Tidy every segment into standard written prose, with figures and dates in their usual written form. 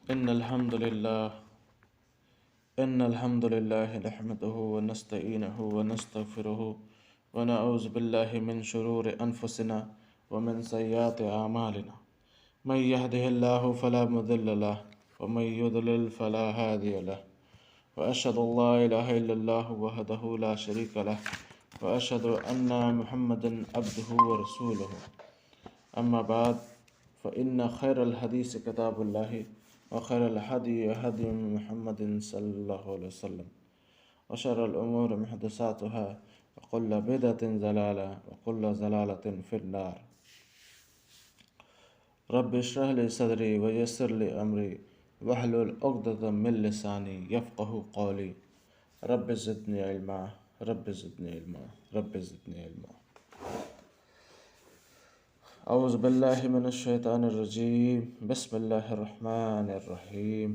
इन्नल हम्दुलिल्लाह नहमदुहु व नस्तईनुहु व नस्तगफिरुहु व नऊज़ु बिल्लाहि मिन शुरूरि अनफुसिना व मिन सय्यिआति अमालिना मन यहदिहिल्लाहु फला मुदिल्ल लहु व मन युद्लिल फला हादिय लहु व अशहदु अल्ला इलाहा इल्लल्लाहु वहदहु ला शरीका लहु व अशहदु अन्ना मुहम्मदन अब्दुहु व रसूलुहु अम्मा बाद फ़इन्न खैरल हदीस किताबुल्लाहि व खैरल हदी हदी मुहम्मदिन सल्लल्लाहु अलैहि वसल्लम व शर्रल उमूरि मुहदसातुहा व कुल्लु बिदअतिन ज़लाला व कुल्लु ज़लालतिन फिन्नार। रब्बि इश्रह ली सदरी व यस्सिर ली अमरी वहलुल उक़दतम मिन लिसानी यफ़क़हू क़ौली। Rabbi ज़िदनी इल्मा rabbi ज़िदनी इल्मा rabbi ज़िदनी इल्मा। औज़ु बिल्लाहि मिनश शैतानिर रजीम बिस्मिल्लाहिर रहमानिर रहीम।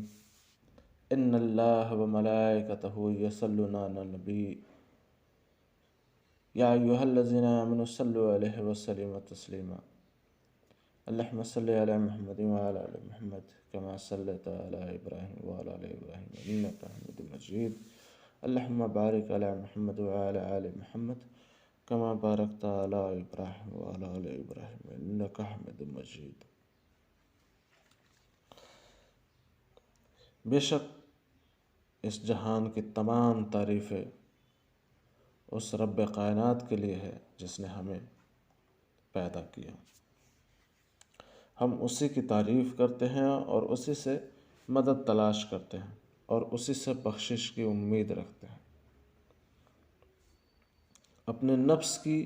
इन्नल्लाह व मलाइकतहु यसल्लूना अलन नबी या अय्युहल्लज़ीना आमनु सल्लु अलैहि व सल्लिमु तस्लीमा। अल्लाहुम्मा सल्लि अला मुहम्मदिन व अला आलि मुहम्मद कमा सल्लैता अला इब्राहीम व अला आलि इब्राहीम इन्नका हमीदुम मजीद। अल्लाहुम्मा बारिक अला मुहम्मद व अला आलि मुहम्मद कमा बारकता अला इब्राहीम व अला आलि इब्राहीम इन्नका हमीदुम मजीद। बेशक इस जहान की तमाम तारीफ़ें उस रब्ब कायनात के लिए है जिसने हमें पैदा किया। हम उसी की तारीफ़ करते हैं और उसी से मदद तलाश करते हैं और उसी से बख्शिश की उम्मीद रखते हैं। अपने नफ्स की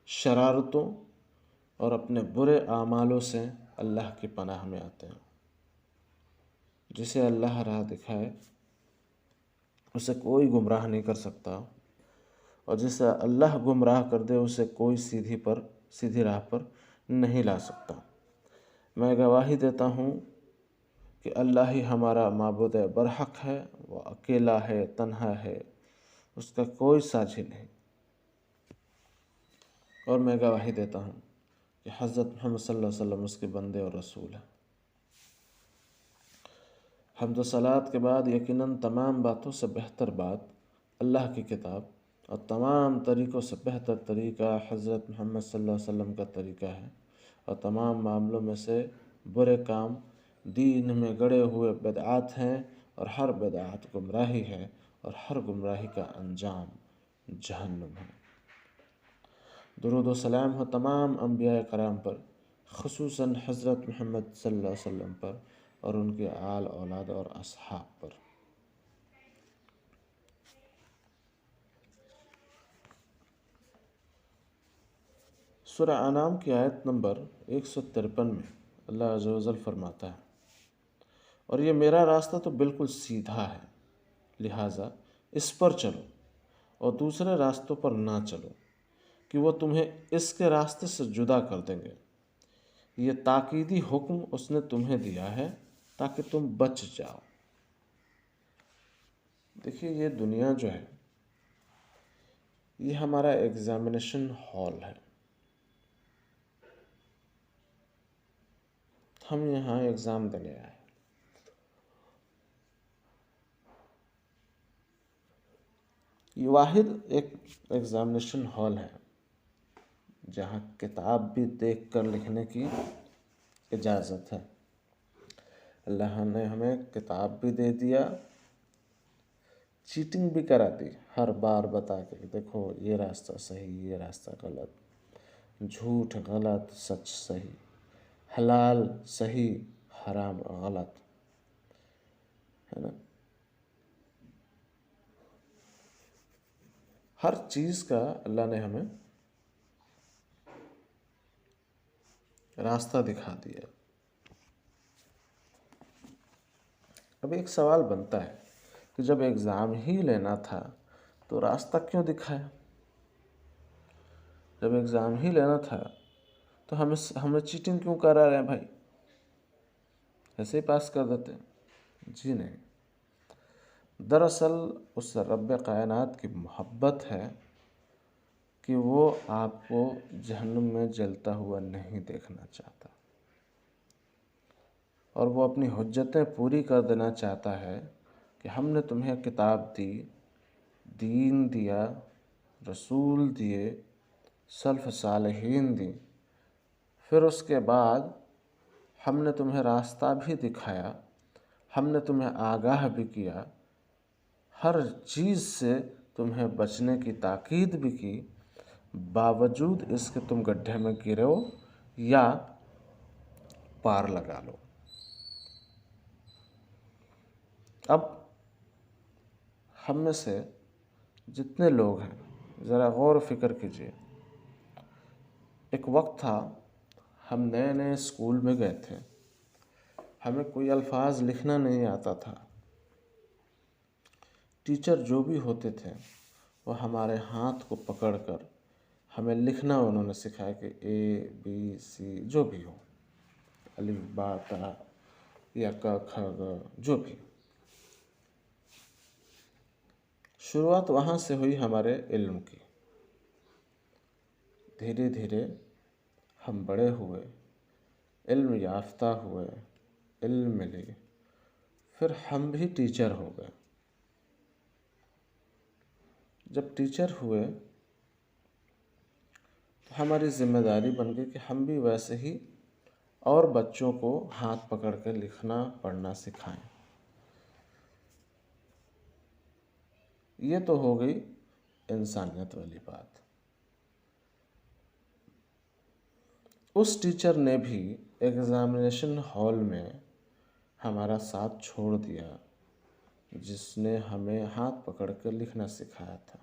शरारतों और अपने बुरे आमालों से अल्लाह की पनाह में आते हैं। जिसे अल्लाह राह दिखाए उसे कोई गुमराह नहीं कर सकता और जिसे अल्लाह गुमराह कर दे उसे कोई सीधी राह पर नहीं ला सकता। मैं गवाही देता हूँ कि अल्लाह ही हमारा माबूद बरहक है, वो अकेला है, तन्हा है, उसका कोई साझी नहीं। और मैं गवाही देता हूँ कि हज़रत मोहम्मद सल्लल्लाहु अलैहि वसल्लम उसके बंदे और रसूल हैं। हम्द व सलात के बाद यकीनन तमाम बातों से बेहतर बात अल्लाह की किताब और तमाम तरीक़ों से बेहतर तरीक़ा हज़रत मोहम्मद सल्लल्लाहु अलैहि वसल्लम का तरीक़ा है। और तमाम मामलों में से बुरे काम दीन में गड़े हुए बिदआत हैं और हर बिदआत गुमराही है और हर गुमराही का अंजाम जहन्नुम है। दुरूद व सलाम हो तमाम अंबिया कराम पर, खुसूसन हज़रत मोहम्मद सल्लल्लाहु अलैहि वसल्लम पर और उनके आल औलाद और असहाब पर। सूरह अनाम की आयत नंबर 153 में अल्लाह अज़्ज़ा व जल फरमाता है, और ये मेरा रास्ता तो बिल्कुल सीधा है, लिहाजा इस पर चलो और दूसरे रास्तों पर ना चलो कि वो तुम्हें इसके रास्ते से जुदा कर देंगे। ये ताकीदी हुक्म उसने तुम्हें दिया है ताकि तुम बच जाओ। देखिए, ये दुनिया जो है ये हमारा एग्जामिनेशन हॉल है। हम यहाँ एग्ज़ाम देने आए। ये वाहिद एक एग्जामिनेशन हॉल है जहाँ किताब भी देख कर लिखने की इजाज़त है। अल्लाह ने हमें किताब भी दे दिया, चीटिंग भी करा दी हर बार बता के देखो ये रास्ता सही, ये रास्ता गलत, झूठ गलत, सच सही, हलाल सही, हराम गलत, है ना। हर चीज़ का अल्लाह ने हमें रास्ता दिखा दिया। अब एक सवाल बनता है कि जब एग्ज़ाम ही लेना था तो रास्ता क्यों दिखाया? जब एग्ज़ाम ही लेना था तो हमें चीटिंग क्यों करा रहे हैं भाई? ऐसे ही पास कर देते। जी नहीं, दरअसल उस रब्ब कायनात की मोहब्बत है कि वो आपको जहन्नुम में जलता हुआ नहीं देखना चाहता और वो अपनी हुज्जतें पूरी कर देना चाहता है कि हमने तुम्हें किताब दी, दीन दिया, रसूल दिए, सल्फ़ सालिहीन दी, फिर उसके बाद हमने तुम्हें रास्ता भी दिखाया, हमने तुम्हें आगाह भी किया, हर चीज़ से तुम्हें बचने की ताकीद भी की, बावजूद इसके तुम गड्ढे में गिरे हो या पार लगा लो। अब हम में से जितने लोग हैं ज़रा गौर फिक्र कीजिए। एक वक्त था, हम नए नए स्कूल में गए थे, हमें कोई अल्फाज लिखना नहीं आता था। टीचर जो भी होते थे वो हमारे हाथ को पकड़कर हमें लिखना उन्होंने सिखाया कि ABC जो भी हो, अलिफ बा ता या क ख ग जो भी। शुरुआत वहाँ से हुई हमारे इल्म की। धीरे धीरे हम बड़े हुए, इल्म याफ्ता हुए, इल्म मिली, फिर हम भी टीचर हो गए। जब टीचर हुए तो हमारी जिम्मेदारी बन गई कि हम भी वैसे ही और बच्चों को हाथ पकड़ कर लिखना पढ़ना सिखाएं। ये तो हो गई इंसानियत वाली बात। उस टीचर ने भी एग्ज़ामिनेशन हॉल में हमारा साथ छोड़ दिया जिसने हमें हाथ पकड़ कर लिखना सिखाया था।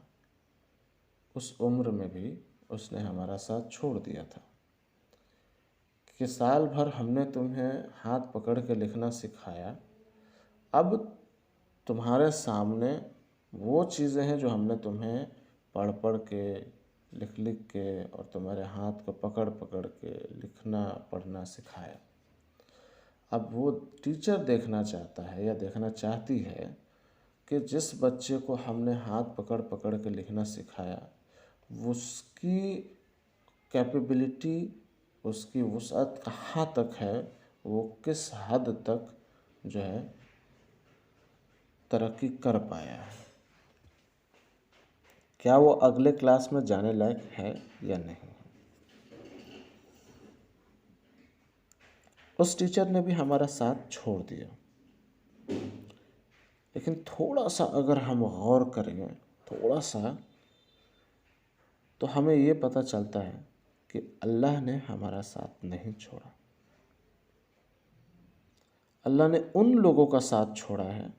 उस उम्र में भी उसने हमारा साथ छोड़ दिया था कि साल भर हमने तुम्हें हाथ पकड़ के लिखना सिखाया, अब तुम्हारे सामने वो चीज़ें हैं जो हमने तुम्हें पढ़ पढ़ के, लिख लिख के और तुम्हारे हाथ को पकड़ पकड़ के लिखना पढ़ना सिखाया। अब वो टीचर देखना चाहता है या देखना चाहती है कि जिस बच्चे को हमने हाथ पकड़ पकड़ के लिखना सिखाया, उसकी कैपेबिलिटी, उसकी वुसअत कहाँ तक है, वो किस हद तक जो है तरक्की कर पाया है, क्या वो अगले क्लास में जाने लायक है या नहीं। उस टीचर ने भी हमारा साथ छोड़ दिया, लेकिन थोड़ा सा अगर हम गौर करें, थोड़ा सा, तो हमें ये पता चलता है कि अल्लाह ने हमारा साथ नहीं छोड़ा। अल्लाह ने उन लोगों का साथ छोड़ा है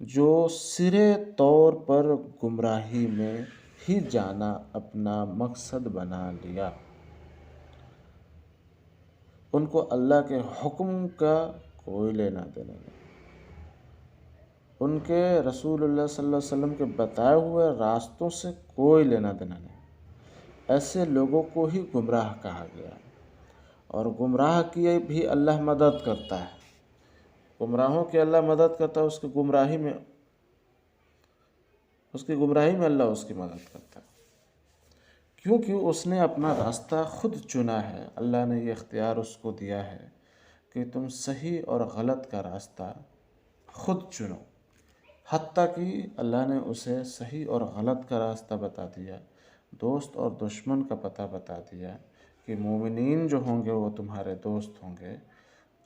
जो सिरे तौर पर गुमराही में ही जाना अपना मकसद बना लिया। उनको अल्लाह के हुक्म का कोई लेना देना नहीं, उनके रसूलुल्लाह सल्लल्लाहु अलैहि वसल्लम के बताए हुए रास्तों से कोई लेना देना नहीं। ऐसे लोगों को ही गुमराह कहा गया, और गुमराह की भी अल्लाह मदद करता है। गुमराहों की अल्लाह मदद करता है, उसकी गुमराही में अल्लाह उसकी मदद करता है, क्योंकि उसने अपना रास्ता खुद चुना है। अल्लाह ने ये इख्तियार उसको दिया है कि तुम सही और गलत का रास्ता खुद चुनो। हत्ता कि अल्लाह ने उसे सही और गलत का रास्ता बता दिया, दोस्त और दुश्मन का पता बता दिया कि मोमिनीन जो होंगे वो तुम्हारे दोस्त होंगे,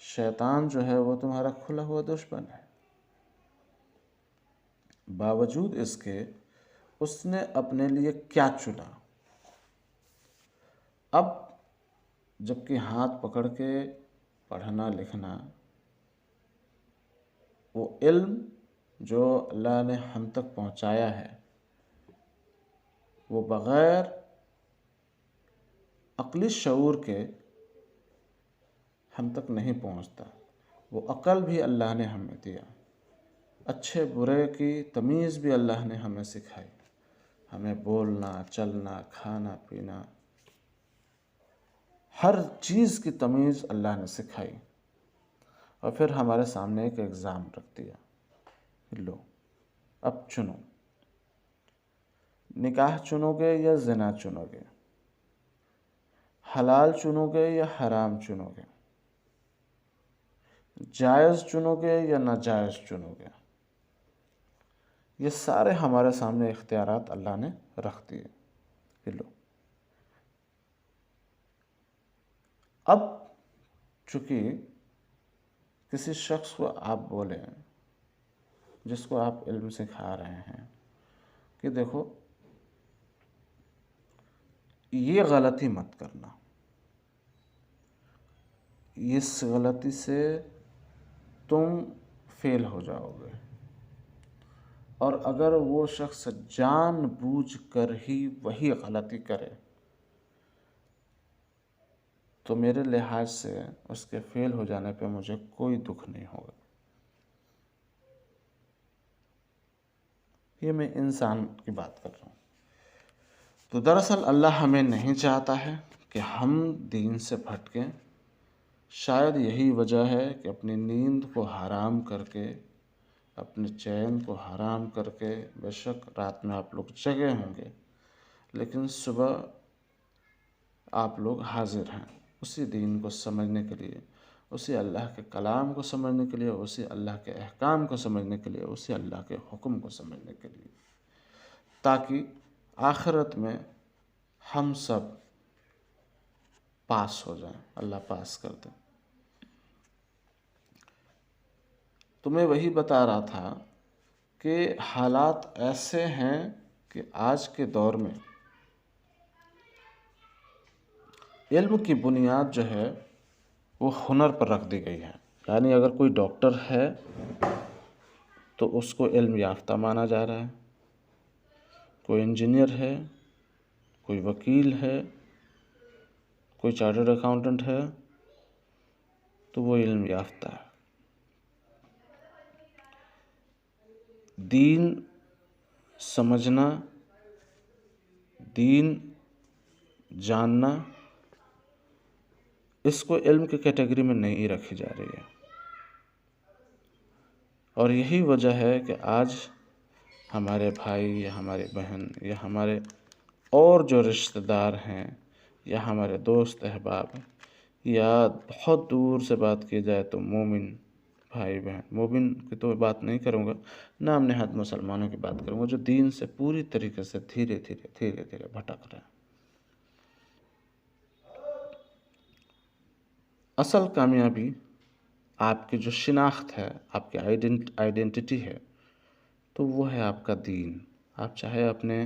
शैतान जो है वो तुम्हारा खुला हुआ दुश्मन है। बावजूद इसके उसने अपने लिए क्या चुना। अब जबकि हाथ पकड़ के पढ़ना लिखना, वो इल्म जो अल्लाह ने हम तक पहुंचाया है, वो बग़ैर अक़ली शऊर के हम तक नहीं पहुंचता। वो अक़ल भी अल्लाह ने हमें दिया, अच्छे बुरे की तमीज़ भी अल्लाह ने हमें सिखाई, हमें बोलना चलना खाना पीना हर चीज़ की तमीज़ अल्लाह ने सिखाई। और फिर हमारे सामने एक एग्ज़ाम रख दिया, लो अब चुनो, निकाह चुनोगे या ज़िना चुनोगे, हलाल चुनोगे या हराम चुनोगे। जायज़ चुनोगे या नाजायज़ चुनोगे, ये सारे हमारे सामने इख्तियारात अल्लाह ने रख दिए कि लो। अब चूँकि किसी शख्स को आप बोलें, जिसको आप इल्म सिखा रहे हैं कि देखो ये गलती मत करना, इस गलती से तुम फेल हो जाओगे, और अगर वो शख्स जानबूझकर ही वही गलती करे तो मेरे लिहाज से उसके फेल हो जाने पे मुझे कोई दुख नहीं होगा। ये मैं इंसान की बात कर रहा हूँ। तो दरअसल अल्लाह हमें नहीं चाहता है कि हम दीन से भटकें। शायद यही वजह है कि अपनी नींद को हराम करके, अपने चैन को हराम करके, बेशक रात में आप लोग जगे होंगे लेकिन सुबह आप लोग हाजिर हैं उसी दीन को समझने के लिए, उसी अल्लाह के कलाम को समझने के लिए, उसी अल्लाह के अहकाम को समझने के लिए, उसी अल्लाह के हुक्म को समझने के लिए, ताकि आखिरत में हम सब पास हो जाएं, अल्लाह पास कर दे। तो मैं वही बता रहा था कि हालात ऐसे हैं कि आज के दौर में इल्म की बुनियाद जो है वो हुनर पर रख दी गई है। यानी अगर कोई डॉक्टर है तो उसको इल्म याफ्ता माना जा रहा है, कोई इंजीनियर है, कोई वकील है, कोई चार्टर्ड अकाउंटेंट है तो वो इल्म याफ्ता है। दीन समझना, दीन जानना, इसको इल्म की कैटेगरी में नहीं रखी जा रही है। और यही वजह है कि आज हमारे भाई या हमारी बहन या हमारे और जो रिश्तेदार हैं या हमारे दोस्त अहबाब या बहुत दूर से बात की जाए तो मोमिन भाई बहन, मोमिन की तो बात नहीं करूँगा, नाम नहाद मुसलमानों की बात करूँगा, जो दीन से पूरी तरीके से धीरे धीरे भटक रहे हैं। असल कामयाबी आपकी जो शिनाख्त है, आपकी आइडेंटिटी है, तो वो है आपका दीन। आप चाहे अपने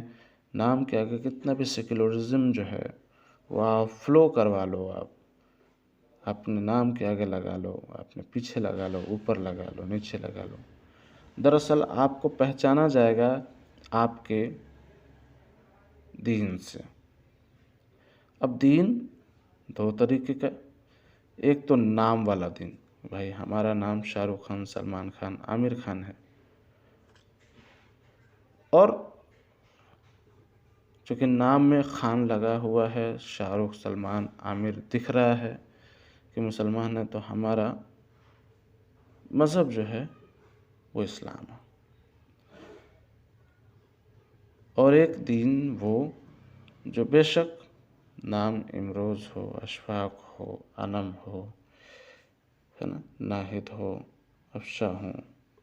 नाम के आगे कितना भी सेकुलरिज्म जो है वो आप फ्लो करवा लो, आप अपने नाम के आगे लगा लो, अपने पीछे लगा लो, ऊपर लगा लो, नीचे लगा लो, दरअसल आपको पहचाना जाएगा आपके दीन से। अब दीन दो तरीके का, एक तो नाम वाला दीन, भाई हमारा नाम शाहरुख खान, सलमान खान, आमिर खान है, और चूँकि नाम में खान लगा हुआ है, शाहरुख, सलमान, आमिर दिख रहा है कि मुसलमान है, तो हमारा मज़हब जो है वो इस्लाम है। और एक दीन वो जो बेशक नाम इमरोज़ हो, अशफाक हो, अनम हो, है ना, नाहिद हो, अफशा हो,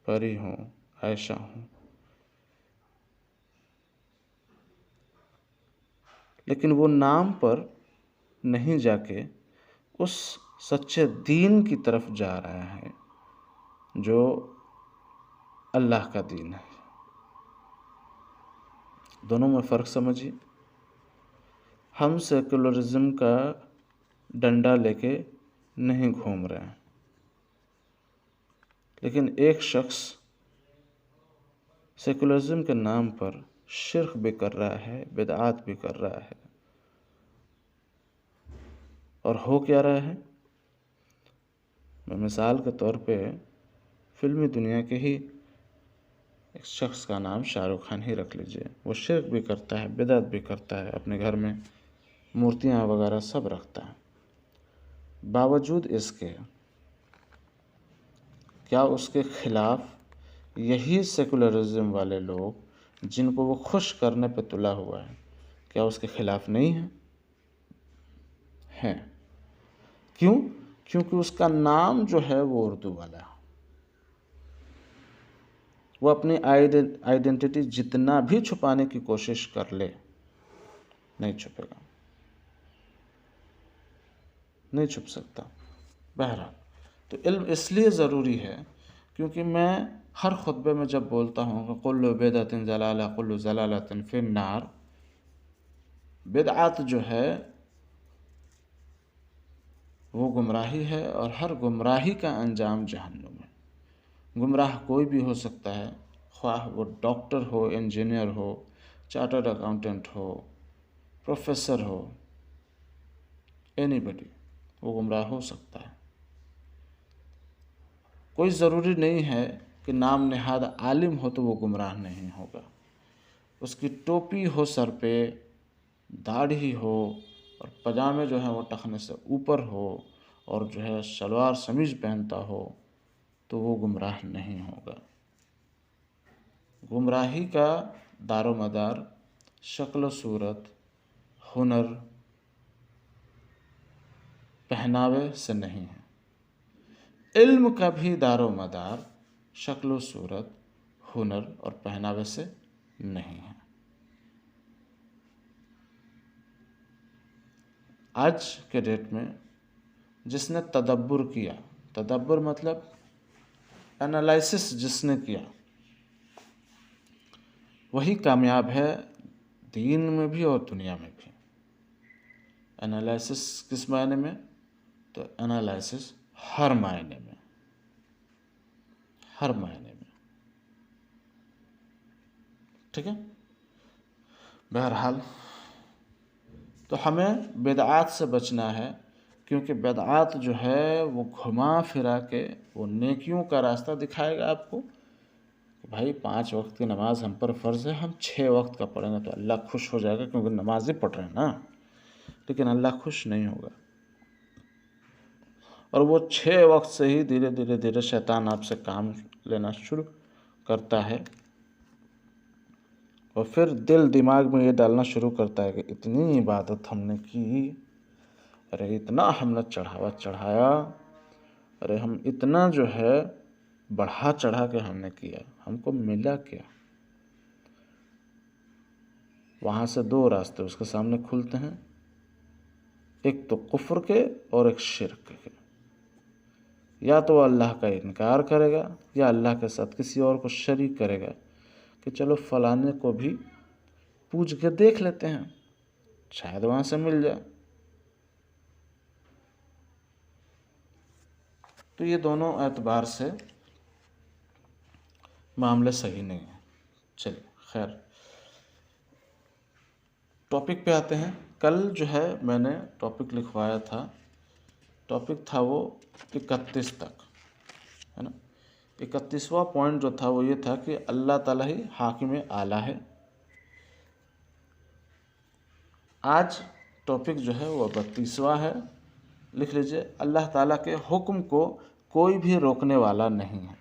परी हो, आयशा हो, लेकिन वो नाम पर नहीं जाके उस सच्चे दीन की तरफ जा रहा है जो अल्लाह का दीन है। दोनों में फ़र्क समझिए। हम सेकुलरिज्म का डंडा लेके नहीं घूम रहे हैं, लेकिन एक शख्स सेकुलरिज्म के नाम पर शिर्क भी कर रहा है, बिदआत भी कर रहा है, और हो क्या रहा है। मैं मिसाल के तौर पे फिल्मी दुनिया के ही एक शख्स का नाम शाहरुख खान ही रख लीजिए। वो शिर्क भी करता है, बिदअत भी करता है, अपने घर में मूर्तियाँ वगैरह सब रखता है। बावजूद इसके क्या उसके ख़िलाफ़ यही सेकुलरिज्म वाले लोग जिनको वो खुश करने पे तुला हुआ है, क्या उसके ख़िलाफ़ नहीं है? हैं। क्यों? क्योंकि उसका नाम जो है वो उर्दू वाला है। वो अपनी आइडेंटिटी जितना भी छुपाने की कोशिश कर ले, नहीं छुपेगा, नहीं छुप सकता। बहरहाल, तो इल्म इसलिए ज़रूरी है क्योंकि मैं हर खुतबे में जब बोलता हूँ कि कुल्लु बिदअतिन ज़लाला कुल्लु ज़लालतिन फिन्नार, बिदअत जो है वो गुमराही है और हर गुमराही का अंजाम जहन्नुम है। गुमराह कोई भी हो सकता है, ख्वाह वो डॉक्टर हो, इंजीनियर हो, चार्टर्ड अकाउंटेंट हो, प्रोफेसर हो, एनीबडी, वो गुमराह हो सकता है। कोई ज़रूरी नहीं है कि नाम नेहाद आलिम हो तो वो गुमराह नहीं होगा। उसकी टोपी हो सर पे, दाढ़ी हो और पजामे जो है वो टखने से ऊपर हो और जो है शलवार समीज पहनता हो तो वो गुमराह नहीं होगा। गुमराही का दारो मदार शक्ल सूरत, हुनर, पहनावे से नहीं है। इल्म का भी दारो मदार शक्ल सूरत, हुनर और पहनावे से नहीं है। आज के डेट में जिसने तदब्बुर किया, तदब्बुर मतलब एनालिसिस जिसने किया, वही कामयाब है दीन में भी और दुनिया में भी। एनालिसिस किस मायने में? तो एनालिसिस हर मायने में, हर मायने में, ठीक है। बहरहाल, तो हमें बिदआत से बचना है क्योंकि बिदआत जो है वो घुमा फिरा के वो नेकियों का रास्ता दिखाएगा आपको कि भाई 5 वक्त की नमाज़ हम पर फ़र्ज़ है, हम 6 वक्त का पढ़ेंगे तो अल्लाह खुश हो जाएगा क्योंकि नमाज़ ही पढ़ रहे हैं ना। लेकिन अल्लाह खुश नहीं होगा और वो 6 वक्त से ही धीरे धीरे धीरे शैतान आपसे काम लेना शुरू करता है और फिर दिल दिमाग में ये डालना शुरू करता है कि इतनी इबादत हमने की, अरे इतना हमने चढ़ावा चढ़ाया, अरे हम इतना जो है बढ़ा चढ़ा के हमने किया, हमको मिला क्या? वहाँ से 2 रास्ते उसके सामने खुलते हैं, एक तो कुफ्र के और एक शिर्क के। या तो अल्लाह का इनकार करेगा या अल्लाह के साथ किसी और को शरीक करेगा कि चलो फलाने को भी पूछ के देख लेते हैं, शायद वहाँ से मिल जाए। तो ये दोनों एतबार से मामले सही नहीं है। चलिए खैर, टॉपिक पे आते हैं। कल जो है मैंने टॉपिक लिखवाया था, टॉपिक था वो 31 तक, है ना। 31वां पॉइंट जो था वो ये था कि अल्लाह ताला ही हाकिम आला है। आज टॉपिक जो है वो 32वां है, लिख लीजिए। अल्लाह ताला के हुक्म को कोई भी रोकने वाला नहीं है।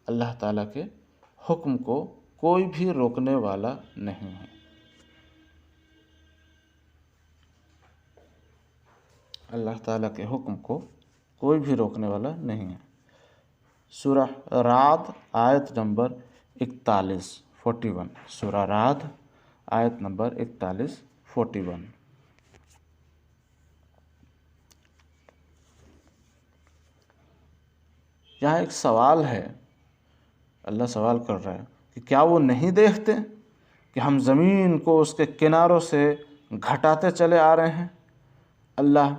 अल्लाह ताला के हुक्म को कोई भी रोकने वाला नहीं है। अल्लाह ताला के हुक्म को कोई भी रोकने वाला नहीं है। सूरह राद आयत नंबर 41, 41। सूरह राद आयत नंबर 41, 41। यहाँ एक सवाल है, अल्लाह सवाल कर रहा है कि क्या वो नहीं देखते कि हम ज़मीन को उसके किनारों से घटाते चले आ रहे हैं। अल्लाह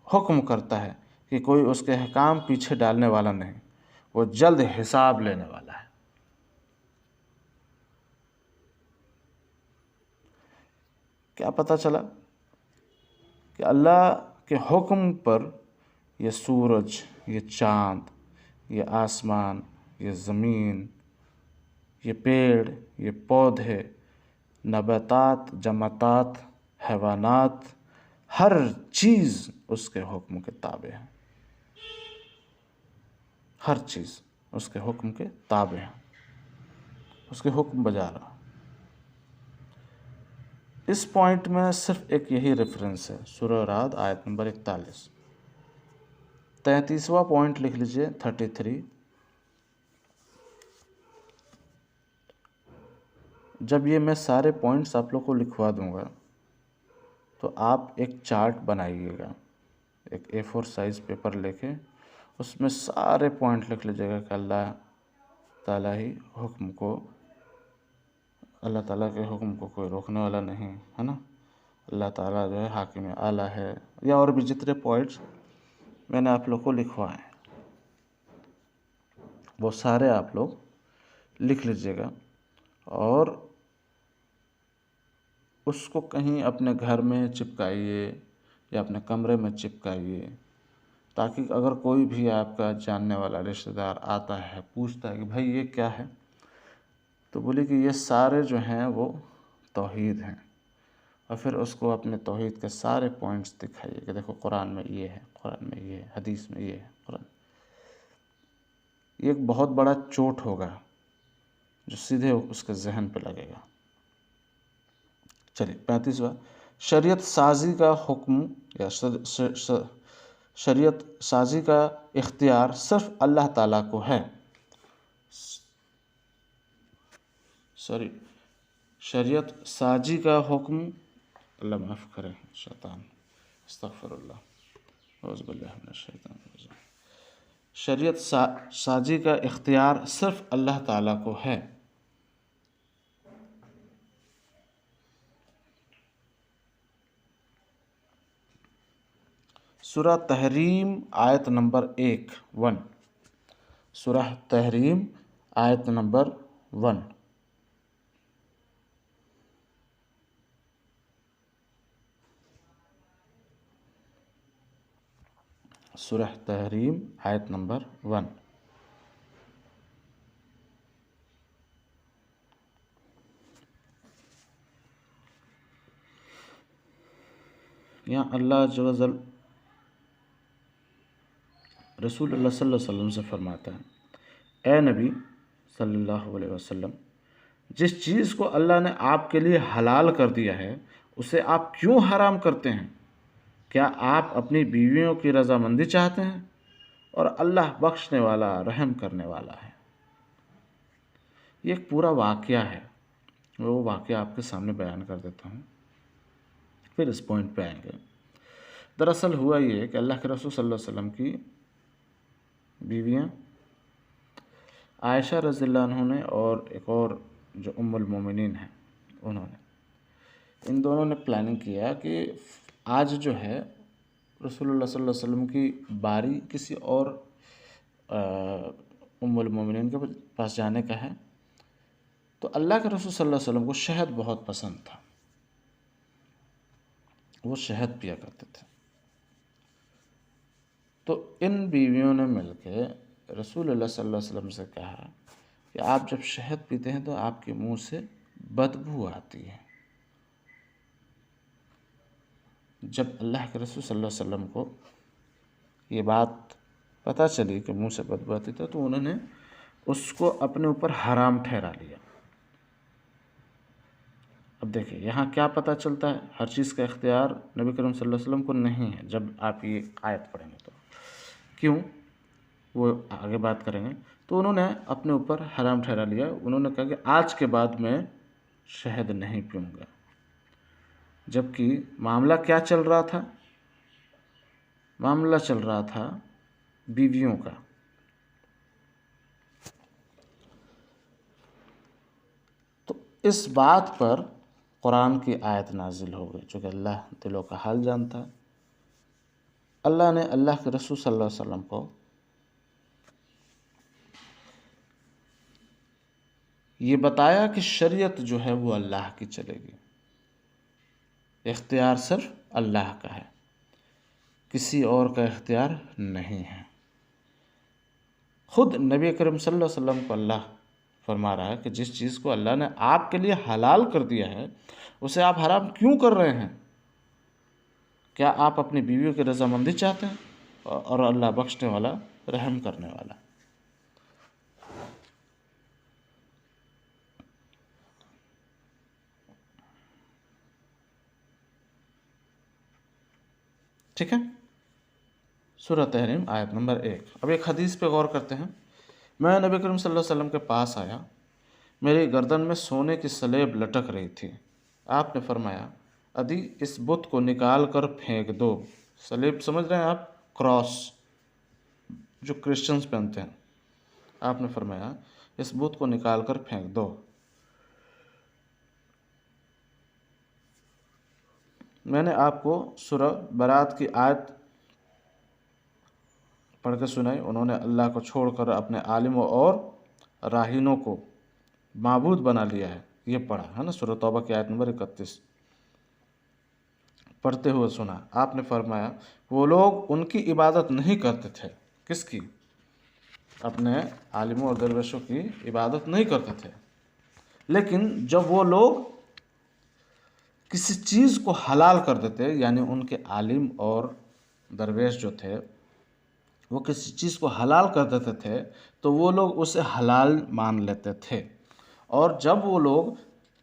हुक्म करता है कि कोई उसके अहकाम पीछे डालने वाला नहीं, वो जल्द हिसाब लेने वाला है। क्या पता चला कि अल्लाह के हुक्म पर ये सूरज, ये चाँद, ये आसमान, ये ज़मीन, ये पेड़, ये पौधे, नबातात, जमातात, हैवानात, हर चीज़ उसके हुक्म के ताबे है। हर चीज़ उसके हुक्म के ताबे हैं, उसके हुक्म बजा रहा। इस पॉइंट में सिर्फ एक यही रेफरेंस है, सूरह राद आयत नंबर 41। 33वां पॉइंट लिख लीजिए 33। जब ये मैं सारे पॉइंट्स आप लोग को लिखवा दूंगा तो आप एक चार्ट बनाइएगा, एक A4 साइज़ पेपर लेके उसमें सारे पॉइंट लिख लीजिएगा कि अल्लाह ताला ही हुक्म को, अल्लाह ताला के हुक्म को कोई रोकने वाला नहीं है ना, अल्लाह ताला जो है हाकिम आला है, या और भी जितने पॉइंट्स मैंने आप लोग को लिखवाए हैं वो सारे आप लोग लिख लीजिएगा और उसको कहीं अपने घर में चिपकाइए या अपने कमरे में चिपकाइए, ताकि अगर कोई भी आपका जानने वाला रिश्तेदार आता है पूछता है कि भाई ये क्या है, तो बोले कि ये सारे जो हैं वो तौहीद हैं, और फिर उसको अपने तौहीद के सारे पॉइंट्स दिखाइए कि देखो कुरान में ये है, कुरान में ये है, हदीस में ये है, कुरान। ये एक बहुत बड़ा चोट होगा जो सीधे उसके जहन पे लगेगा। चलिए 35वां, शरीयत साजी का हुक्म या शरीयत साजी का इख्तियार सिर्फ अल्लाह ताला को है। सॉरी, शरीयत साजी का हुक्म, अल्लाह माफ़ करे शैतान, अस्तगफिरुल्लाह औज़ुबिल्लाहि मिनश्शैतानिर रजीम। शरीयत साजी का इख्तियार सिर्फ अल्लाह ताला को है। सूरह तहरीम आयत नंबर 1 सूरह तहरीम आयत नंबर 1। सूरह तहरीम आयत नंबर 1। यहाँ अल्लाह अज़्ज़ व जल रसूलुल्लाह सल्लल्लाहु अलैहि वसल्लम से फरमाता है, ए नबी सल्लल्लाहु अलैहि वसल्लम, जिस चीज़ को अल्लाह ने आपके लिए हलाल कर दिया है उसे आप क्यों हराम करते हैं? क्या आप अपनी बीवियों की रज़ामंदी चाहते हैं? और अल्लाह बख्शने वाला रहम करने वाला है। ये एक पूरा वाक़या है, वो वाक़या आपके सामने बयान कर देता हूँ, फिर इस पॉइंट पे आएंगे। दरअसल हुआ ये कि अल्लाह के रसूल सल्लल्लाहु अलैहि वसल्लम की बीवियाँ आयशा रज़ियल्लाहु अन्हा ने और एक और जो उम्मुल मोमिनीन हैं उन्होंने, इन दोनों ने प्लानिंग किया कि आज जो है रसूलुल्लाह सल्लल्लाहु अलैहि वसल्लम की बारी किसी और उम्मुल मोमिनीन के पास जाने का है। तो अल्लाह के रसूल सल्लल्लाहु अलैहि वसल्लम को शहद बहुत पसंद था, वो शहद पिया करते थे। तो इन बीवियों ने मिलकर रसूलुल्लाह सल्लल्लाहु अलैहि वसल्लम से कहा कि आप जब शहद पीते हैं तो आपके मुंह से बदबू आती है। जब अल्लाह के रसूल सल्लल्लाहु अलैहि वसल्लम को ये बात पता चली कि मुंह से बदबू आती है तो उन्होंने उसको अपने ऊपर हराम ठहरा लिया। अब देखिए यहाँ क्या पता चलता है, हर चीज़ का इख्तियार नबी करीम सल्लल्लाहु अलैहि वसल्लम को नहीं है। जब आप ये आयत पढ़ेंगे तो क्यों, वो आगे बात करेंगे। तो उन्होंने अपने ऊपर हराम ठहरा लिया। उन्होंने कहा कि आज के बाद मैं शहद नहीं पीऊँगा। जबकि मामला क्या चल रहा था, मामला चल रहा था बीवियों का। तो इस बात पर कुरान की आयत नाजिल हो गई, चूँकि अल्लाह दिलों का हाल जानता है। अल्लाह ने अल्लाह के रसूल सल्लल्लाहु अलैहि वसल्लम को ये बताया कि शरीयत जो है वो अल्लाह की चलेगी, इख्तियार सिर्फ अल्लाह का है, किसी और का इख्तियार नहीं है। खुद नबी करीम सल्लल्लाहु अलैहि वसल्लम को अल्लाह फरमा रहा है कि जिस चीज़ को अल्लाह ने आपके लिए हलाल कर दिया है उसे आप हराम क्यों कर रहे हैं? क्या आप अपनी बीवियों की रज़ामंदी चाहते हैं? और अल्लाह बख्शने वाला रहम करने वाला। ठीक है, सूरह तहरीम आयत नंबर 1। अब एक हदीस पे गौर करते हैं। मैं नबी करीम सल्लल्लाहु अलैहि वसल्लम के पास आया, मेरी गर्दन में सोने की स्लेब लटक रही थी। आपने फरमाया, अदी इस बुत को निकाल कर फेंक दो। स्लेब समझ रहे हैं आप? क्रॉस जो क्रिश्चियंस पहनते हैं। आपने फरमाया, इस बुत को निकाल कर फेंक दो। मैंने आपको सूरह बरात की आयत पढ़ के सुनाई। उन्होंने अल्लाह को छोड़कर अपने आलिमों और राहीनों को माबूद बना लिया है, ये पढ़ा है ना। सूरह तौबा की आयत नंबर 31 पढ़ते हुए सुना। आपने फरमाया, वो लोग उनकी इबादत नहीं करते थे। किसकी? अपने आलिमों और दरवेशों की इबादत नहीं करते थे, लेकिन जब वो लोग किसी चीज़ को हलाल कर देते, यानी उनके आलिम और दरवेश जो थे वो किसी चीज़ को हलाल कर देते थे, तो वो लोग उसे हलाल मान लेते थे। और जब वो लोग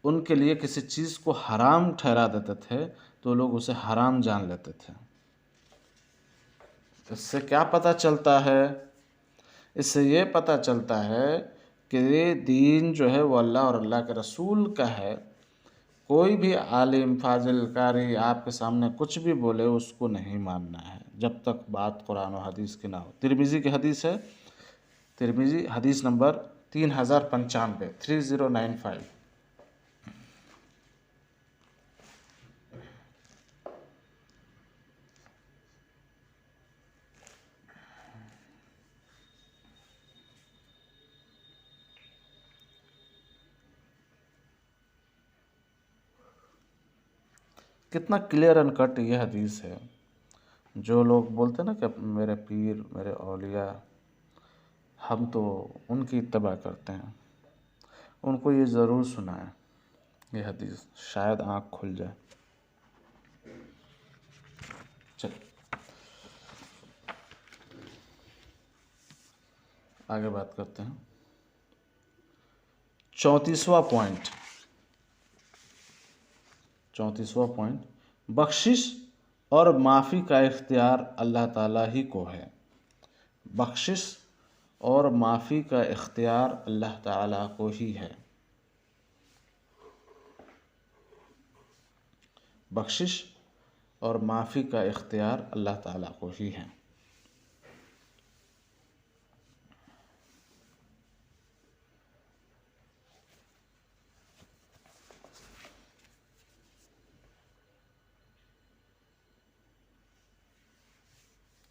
उनके लिए किसी चीज़ को हराम ठहरा देते थे, तो लोग उसे हराम जान लेते थे। इससे क्या पता चलता है? इससे ये पता चलता है कि ये दीन जो है वो अल्लाह और अल्लाह के रसूल का है। कोई भी आलिम फाजिल कारी आपके सामने कुछ भी बोले, उसको नहीं मानना है जब तक बात कुरान और हदीस की ना हो। तिरमिज़ी की हदीस है, तिरमिज़ी हदीस नंबर 3095 3095। कितना क्लियर एंड कट ये हदीस है। जो लोग बोलते हैं ना कि मेरे पीर मेरे औलिया, हम तो उनकी इत्तबा करते हैं, उनको ये ज़रूर सुनाएं ये हदीस, शायद आँख खुल जाए। चल आगे बात करते हैं। 34वां पॉइंट, बख्शिश और माफ़ी का इख्तियार अल्लाह ताला ही को है। बख्शिश और माफ़ी का इख्तियार अल्लाह ताला को ही है। बख्शिश और माफ़ी का इख्तियार अल्लाह ताला को ही है।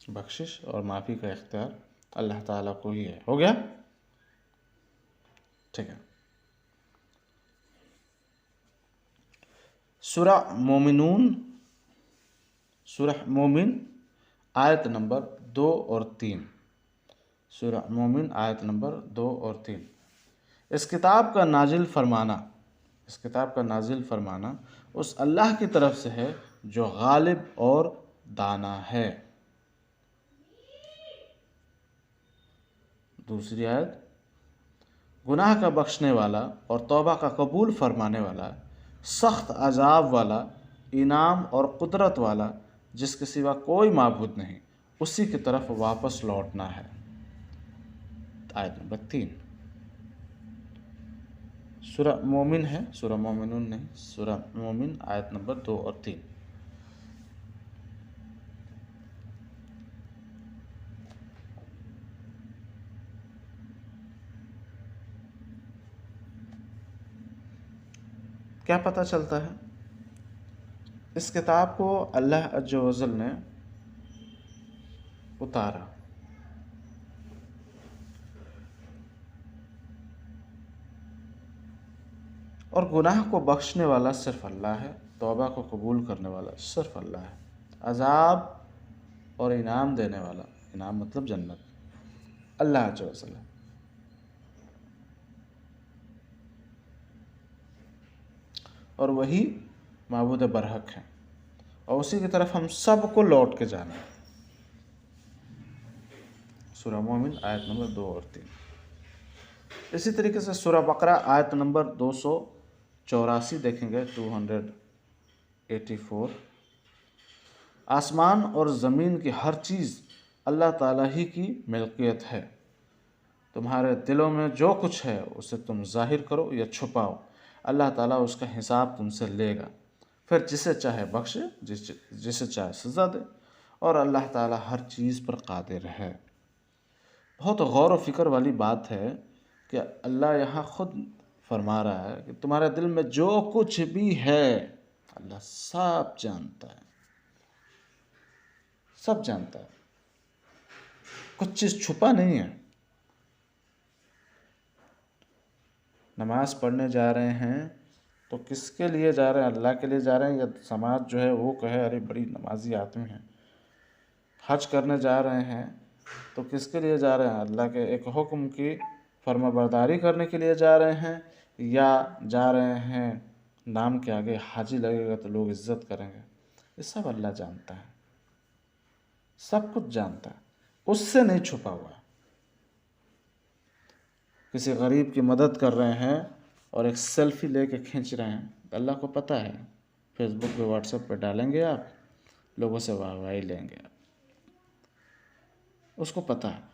बख्शिश और माफ़ी का इख्तियार अल्लाह ताला को ही है। हो गया? ठीक है। सूरह मोमिन आयत नंबर 2 और 3। सूरह मोमिन आयत नंबर 2 और 3। इस किताब का नाजिल फरमाना उस अल्लाह की तरफ से है जो गालिब और दाना है। दूसरी आयत, गुनाह का बख्शने वाला और तौबा का कबूल फरमाने वाला, सख्त अजाब वाला, इनाम और कुदरत वाला, जिसके सिवा कोई माबूद नहीं, उसी की तरफ वापस लौटना है। आयत नंबर 3 सूरह मोमिन है, सूरह मोमिनून नहीं, सूरह मोमिन आयत नंबर 2 और 3। क्या पता चलता है? इस किताब को अल्लाह अज़्ज़ व जल ने उतारा, और गुनाह को बख्शने वाला सिर्फ अल्लाह है, तौबा को कबूल करने वाला सिर्फ अल्लाह है, अजाब और इनाम देने वाला, इनाम मतलब जन्नत, अल्लाह अज़्ज़ व जल है। और वही माबूद बरहक है, और उसी की तरफ हम सब को लौट के जाना है। सूरह मोमिन आयत नंबर 2 और 3। इसी तरीके से सूरह बकरा आयत नंबर 284 देखेंगे, 284। आसमान और ज़मीन की हर चीज़ अल्लाह ताला ही की मिल्कियत है। तुम्हारे दिलों में जो कुछ है उसे तुम जाहिर करो या छुपाओ, अल्लाह ताला उसका हिसाब तुमसे लेगा। फिर जिसे चाहे बख्शे, जिसे चाहे सज़ा दे, और अल्लाह ताला हर चीज़ पर कादिर है। बहुत गौर व फिक्र वाली बात है कि अल्लाह यहाँ खुद फरमा रहा है कि तुम्हारे दिल में जो कुछ भी है अल्लाह सब जानता है, सब जानता है, कुछ चीज़ छुपा नहीं है। नमाज पढ़ने जा रहे हैं तो किसके लिए जा रहे हैं? अल्लाह के लिए जा रहे हैं या समाज जो है वो कहे अरे बड़ी नमाजी आदमी है? हज करने जा रहे हैं तो किसके लिए जा रहे हैं? अल्लाह के एक हुक्म की फर्माबरदारी करने के लिए जा रहे हैं, या जा रहे हैं नाम के आगे हाजी लगेगा तो लोग इज्जत करेंगे? ये सब अल्लाह जानता है, सब कुछ जानता है, उससे नहीं छुपा हुआ। किसी गरीब की मदद कर रहे हैं और एक सेल्फी लेके खींच रहे हैं, अल्लाह को पता है फेसबुक पे व्हाट्सएप पे डालेंगे आप, लोगों से वाहवाही लेंगे आप, उसको पता है।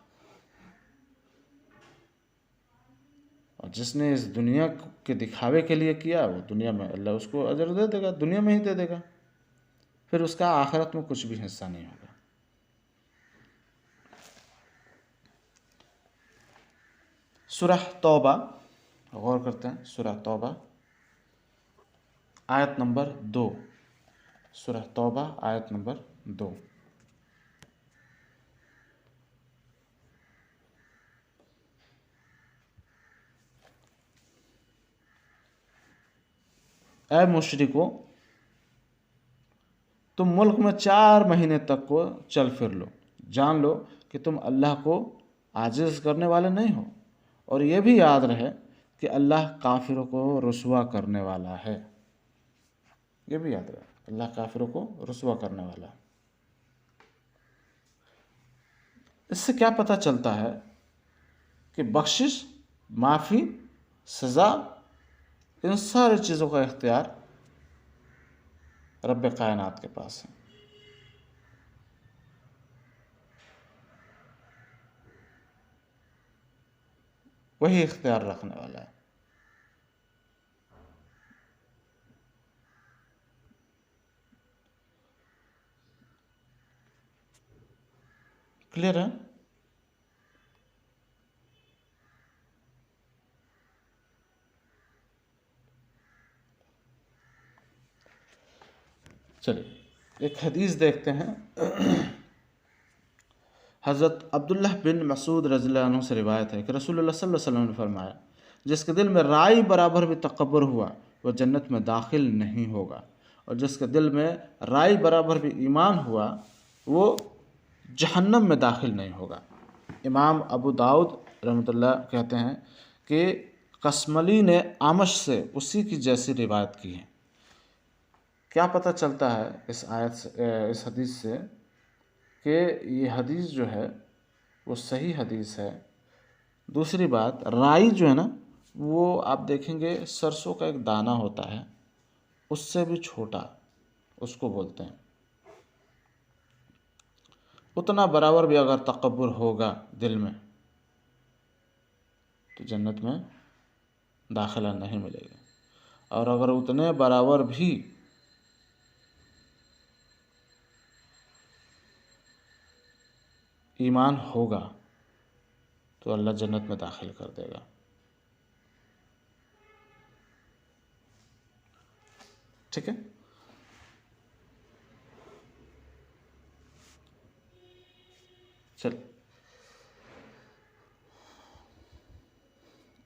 और जिसने इस दुनिया के दिखावे के लिए किया वो दुनिया में अल्लाह उसको अजर दे देगा, दुनिया में ही दे देगा, फिर उसका आखिरत में कुछ भी हिस्सा नहीं होगा। सूरह तौबा गौर करते हैं, सूरह तौबा आयत नंबर 2, सूरह तौबा आयत नंबर 2। ऐ मुशरिको, तुम मुल्क में 4 महीने तक को चल फिर लो, जान लो कि तुम अल्लाह को आजिज़ करने वाले नहीं हो, और ये भी याद रहे कि अल्लाह काफिरों को रुसवा करने वाला है। ये भी याद रहे, अल्लाह काफिरों को रुसवा करने वाला है। इससे क्या पता चलता है कि बख्शिश, माफ़ी, सज़ा, इन सारी चीज़ों का इख्तियार रब कायनात के पास है। वही इख्तियार रखने वाला है। क्लियर है? चलिए एक हदीस देखते हैं। हज़रत अब्दुल्लाह बिन मसूद रज़ियल्लाहु अन्हु से रिवायत है कि रसूलुल्लाह सल्लल्लाहु अलैहि वसल्लम ने फरमाया, जिसके दिल में राई बराबर भी तकब्बुर हुआ वह जन्नत में दाखिल नहीं होगा, और जिसके दिल में राई बराबर भी ईमान हुआ वो जहन्नम में दाखिल नहीं होगा। इमाम अबू दाऊद रहमतुल्लाह कहते हैं कि कसमली ने आमश से उसी की जैसी रिवायत की है। क्या पता चलता है इस आयत से, इस हदीस से, कि ये हदीस जो है वो सही हदीस है। दूसरी बात, राई जो है ना वो आप देखेंगे सरसों का एक दाना होता है, उससे भी छोटा उसको बोलते हैं। उतना बराबर भी अगर तकब्बुर होगा दिल में तो जन्नत में दाखिला नहीं मिलेगा, और अगर उतने बराबर भी ईमान होगा तो अल्लाह जन्नत में दाखिल कर देगा। ठीक है? चल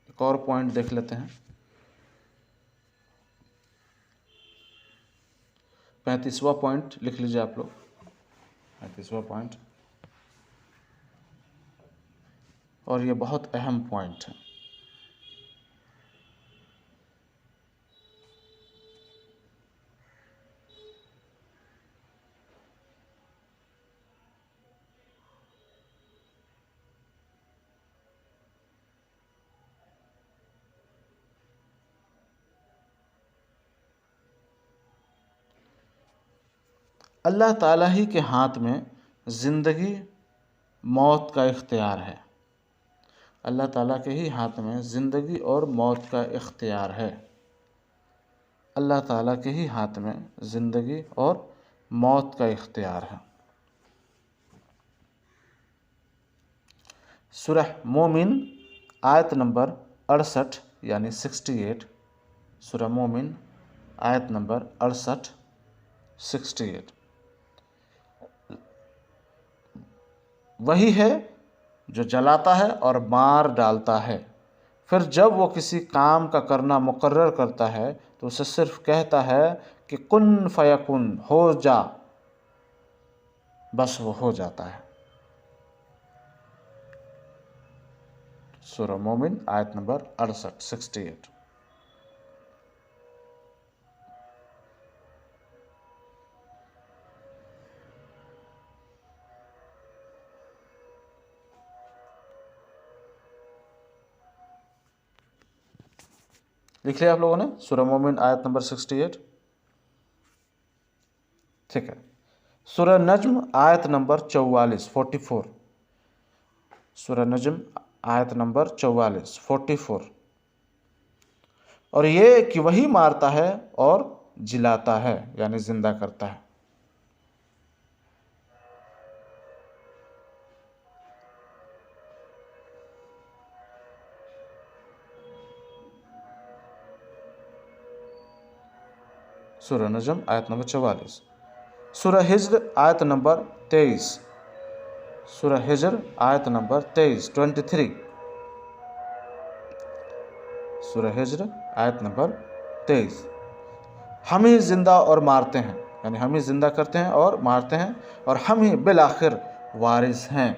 एक और पॉइंट देख लेते हैं। 35वां पॉइंट लिख लीजिए आप लोग। 35वां पॉइंट, और ये बहुत अहम पॉइंट है। अल्लाह ताला ही के हाथ में ज़िंदगी मौत का इख्तियार है। अल्लाह ताला के ही हाथ में ज़िंदगी और मौत का इख्तियार है। अल्लाह ताला के ही हाथ में ज़िंदगी और मौत का इख्तियार है। सूरह मोमिन आयत नंबर 68 यानी 68। सूरह मोमिन आयत नंबर 68 68। वही है जो जलाता है और मार डालता है। फिर जब वो किसी काम का करना मुकर्रर करता है तो उसे सिर्फ कहता है कि कुन फयकुन, हो जा, बस वो हो जाता है। सूरह मोमिन आयत नंबर 68 68। लिख लिया आप लोगों ने सूरह मोमिन आयत नंबर 68? ठीक है। सूरह नज्म आयत नंबर 44 44। सूरह नज्म आयत नंबर 44 44। और ये कि वही मारता है और जिलाता है यानी जिंदा करता है। सूरह नज्म आयत नंबर 44। सूरह हिज्र आयत नंबर 23। सूरह हिज्र आयत नंबर 23 23। सूरह हिज्र आयत नंबर 23। हम ही जिंदा और मारते हैं, यानी हम ही जिंदा करते हैं और मारते हैं, और हम ही बिल आखिर वारिस हैं,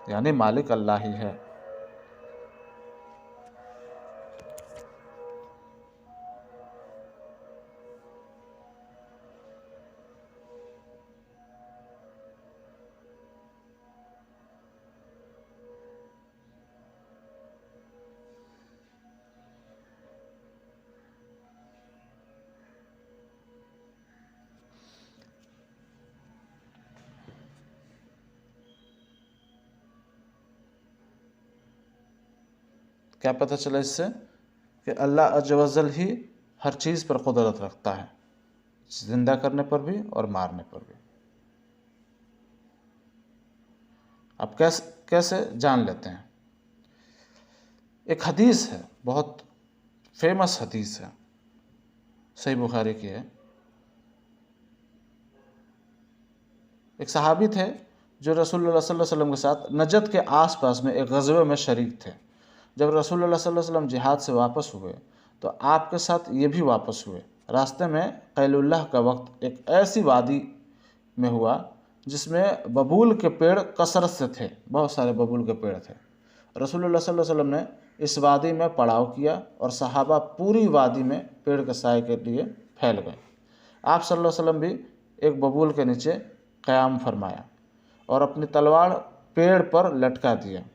यानी मालिक अल्लाह ही है। क्या पता चला इससे कि अल्लाह अज़्ज़ व जल ही हर चीज़ पर कुदरत रखता है, जिंदा करने पर भी और मारने पर भी। अब कैसे कैसे जान लेते हैं? एक हदीस है, बहुत फेमस हदीस है, सही बुखारी की है। एक सहाबी थे जो रसूलुल्लाह सल्लल्लाहु अलैहि वसल्लम के साथ नजद के आसपास में एक ग़ज़वे में शरीक थे। जब रसूलुल्लाह सल्लल्लाहु अलैहि वसल्लम जिहाद से वापस हुए तो आपके साथ ये भी वापस हुए। रास्ते में कैलुल्लाह का वक्त एक ऐसी वादी में हुआ जिसमें बबूल के पेड़ कसरत से थे, बहुत सारे बबूल के पेड़ थे। रसूलुल्लाह सल्लल्लाहु अलैहि वसल्लम ने इस वादी में पड़ाव किया और सहाबा पूरी वादी में पेड़ के साए के लिए फैल गए। आप सल्लल्लाहु अलैहि वसल्लम भी एक बबूल के नीचे क़याम फरमाया और अपनी तलवार पेड़ पर लटका दिया।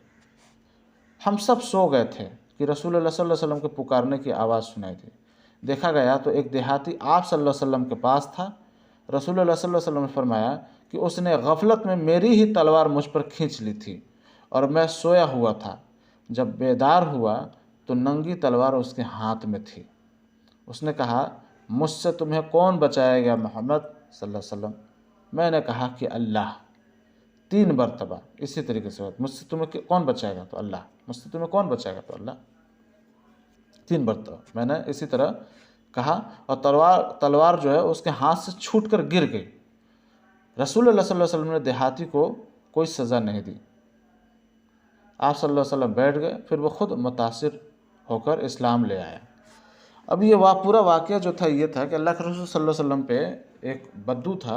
हम सब सो गए थे कि रसूलुल्लाह सल्लल्लाहु अलैहि वसल्लम के पुकारने की आवाज़ सुनाई दी। देखा गया तो एक देहाती आप सल्लल्लाहु अलैहि वसल्लम के पास था। रसूलुल्लाह सल्लल्लाहु अलैहि वसल्लम ने फरमाया कि उसने गफलत में मेरी ही तलवार मुझ पर खींच ली थी और मैं सोया हुआ था। जब बेदार हुआ तो नंगी तलवार उसके हाथ में थी। उसने कहा, मुझसे तुम्हें कौन बचाएगा मोहम्मद सल्लल्लाहु अलैहि वसल्लम? मैंने कहा कि अल्लाह। 3 मरतबा इसी तरीके से, मुझसे तुम्हें कौन बचाएगा? तो अल्लाह। मुझसे तुम्हें कौन बचाएगा? तो अल्लाह। 3 मरतबा मैंने इसी तरह कहा और तलवार जो है उसके हाथ से छूटकर गिर गई। रसूलुल्लाह सल्लल्लाहु अलैहि वसल्लम ने देहाती को कोई सज़ा नहीं दी। आप सल्लल्लाहु अलैहि वसल्लम बैठ गए, फिर वो खुद मुतासिर होकर इस्लाम ले आया। अब ये पूरा वाक़या जो था ये था कि अल्लाह के रसूल सल्लल्लाहु अलैहि वसल्लम पे एक बद्दू था,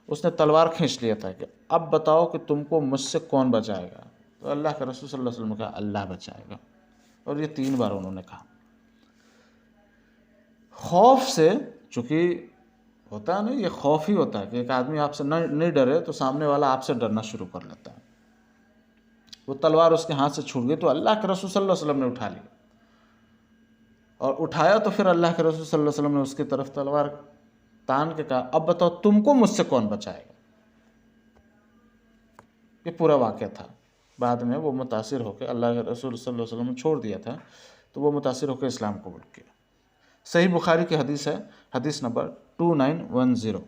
उसने तलवार खींच लिया था कि अब बताओ कि तुमको मुझसे कौन बचाएगा? तो अल्लाह के रसूल सल्लल्लाहु अलैहि वसल्लम ने कहा, अल्लाह बचाएगा। और ये 3 बार उन्होंने कहा। खौफ से, चूँकि होता है ना, ये खौफ ही होता है कि एक आदमी आपसे नहीं डरे तो सामने वाला आपसे डरना शुरू कर लेता है। वो तलवार उसके हाथ से छूट गई तो अल्लाह के रसूल सल्लल्लाहु अलैहि वसल्लम ने उठा लिया, और उठाया तो फिर अल्लाह के रसूल सल्लल्लाहु अलैहि वसल्लम ने उसकी तरफ तलवार तान के कहा, अब बताओ तुमको मुझसे कौन बचाएगा? ये पूरा वाक़या था। बाद में वो मुतासिर होकर अल्लाह के रसूल सल्लल्लाहु अलैहि वसल्लम ने छोड़ दिया था, तो वो मुतासिर होकर इस्लाम कबूल किया। सही बुखारी की हदीस है, हदीस नंबर 2910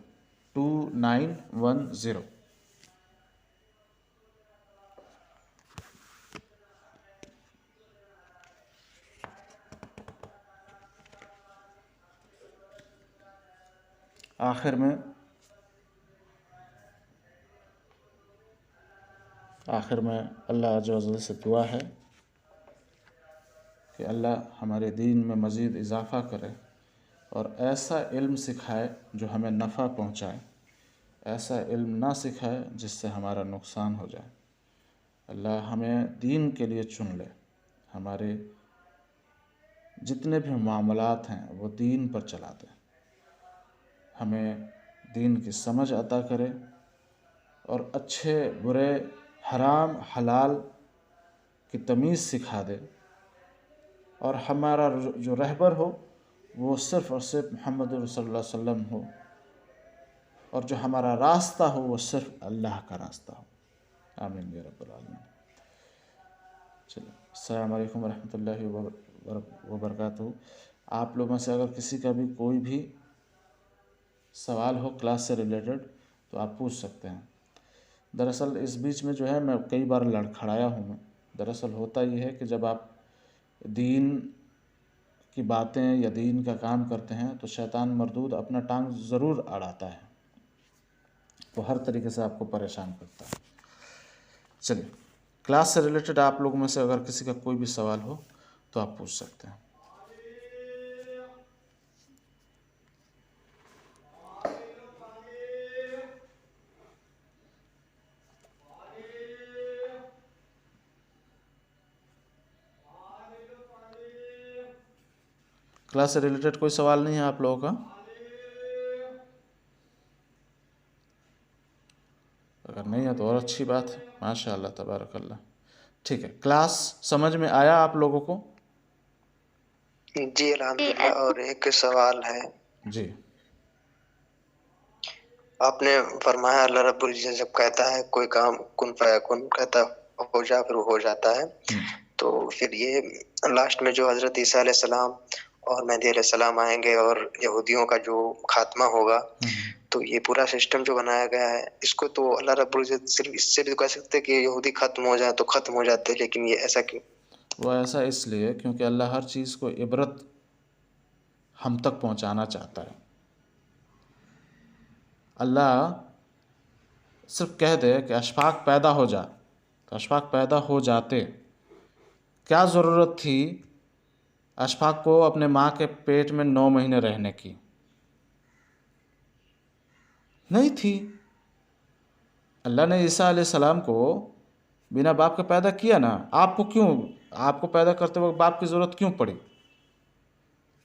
2910। आखिर में अल्लाह अज़्ज़ व जल से दुआ है कि अल्लाह हमारे दीन में मज़ीद इजाफ़ा करे और ऐसा इल्म सिखाए जो हमें नफ़ा पहुँचाए, ऐसा इल्म ना सिखाए जिससे हमारा नुकसान हो जाए। अल्लाह हमें दीन के लिए चुन ले, हमारे जितने भी मामलात हैं वो दीन पर चला दे, हमें दीन की समझ अता करे और अच्छे बुरे, हराम हलाल की तमीज़ सिखा दे, और हमारा जो रहबर हो वो सिर्फ़ और सिर्फ मोहम्मद सल्लल्लाहु अलैहि वसल्लम हो, और जो हमारा रास्ता हो वो सिर्फ अल्लाह का रास्ता हो। आमीन या रब्बल आलमीन। चलिए, अस्सलामु अलैकुम वरहमतुल्लाहि वबरकातुहू। आप लोगों में से अगर किसी का भी कोई भी सवाल हो क्लास से रिलेटेड तो आप पूछ सकते हैं। दरअसल इस बीच में जो है मैं कई बार लड़खड़ाया हूँ। मैं दरअसल होता ये है कि जब आप दीन की बातें या दीन का काम करते हैं तो शैतान मरदूद अपना टांग ज़रूर अड़ाता है, वो हर तरीके से आपको परेशान करता है। चलिए, क्लास से रिलेटेड आप लोगों में से अगर किसी का कोई भी सवाल हो तो आप पूछ सकते हैं। क्लास से रिलेटेड कोई सवाल नहीं है आप लोगों का? अगर नहीं है तो और अच्छी बात है, माशाअल्लाह तबारकल्लाह। ठीक है, क्लास समझ में आया आप लोगों को? जी अल्हम्दुलिल्लाह। और एक सवाल है जी। आपने फरमाया अल्लाह रब्बुल इज्जत जब कहता है कोई काम कुन फयकुन कहता हो जा, फिर वो हो जाता है। तो फिर ये लास्ट में जो हजरत ईसा अलैहि सलाम और मेहदी अलैहि सलाम आएंगे और यहूदियों का जो खात्मा होगा, तो ये पूरा सिस्टम जो बनाया गया है इसको तो अल्लाह रब्बुल इज्जत सिर्फ इससे भी तो कह सकते हैं कि यहूदी खत्म हो जाए तो खत्म हो जाते, लेकिन ये ऐसा क्यों? वो ऐसा इसलिए क्योंकि अल्लाह हर चीज़ को इबरत हम तक पहुंचाना चाहता है। अल्लाह सिर्फ कह दे कि अशफाक पैदा हो जा, तो अशफाक पैदा हो जाते। क्या ज़रूरत थी अशफाक को अपने माँ के पेट में 9 महीने रहने की? नहीं थी। अल्लाह ने ईसा अलैहिस्सलाम को बिना बाप के पैदा किया ना। आपको पैदा करते वक्त बाप की ज़रूरत क्यों पड़ी?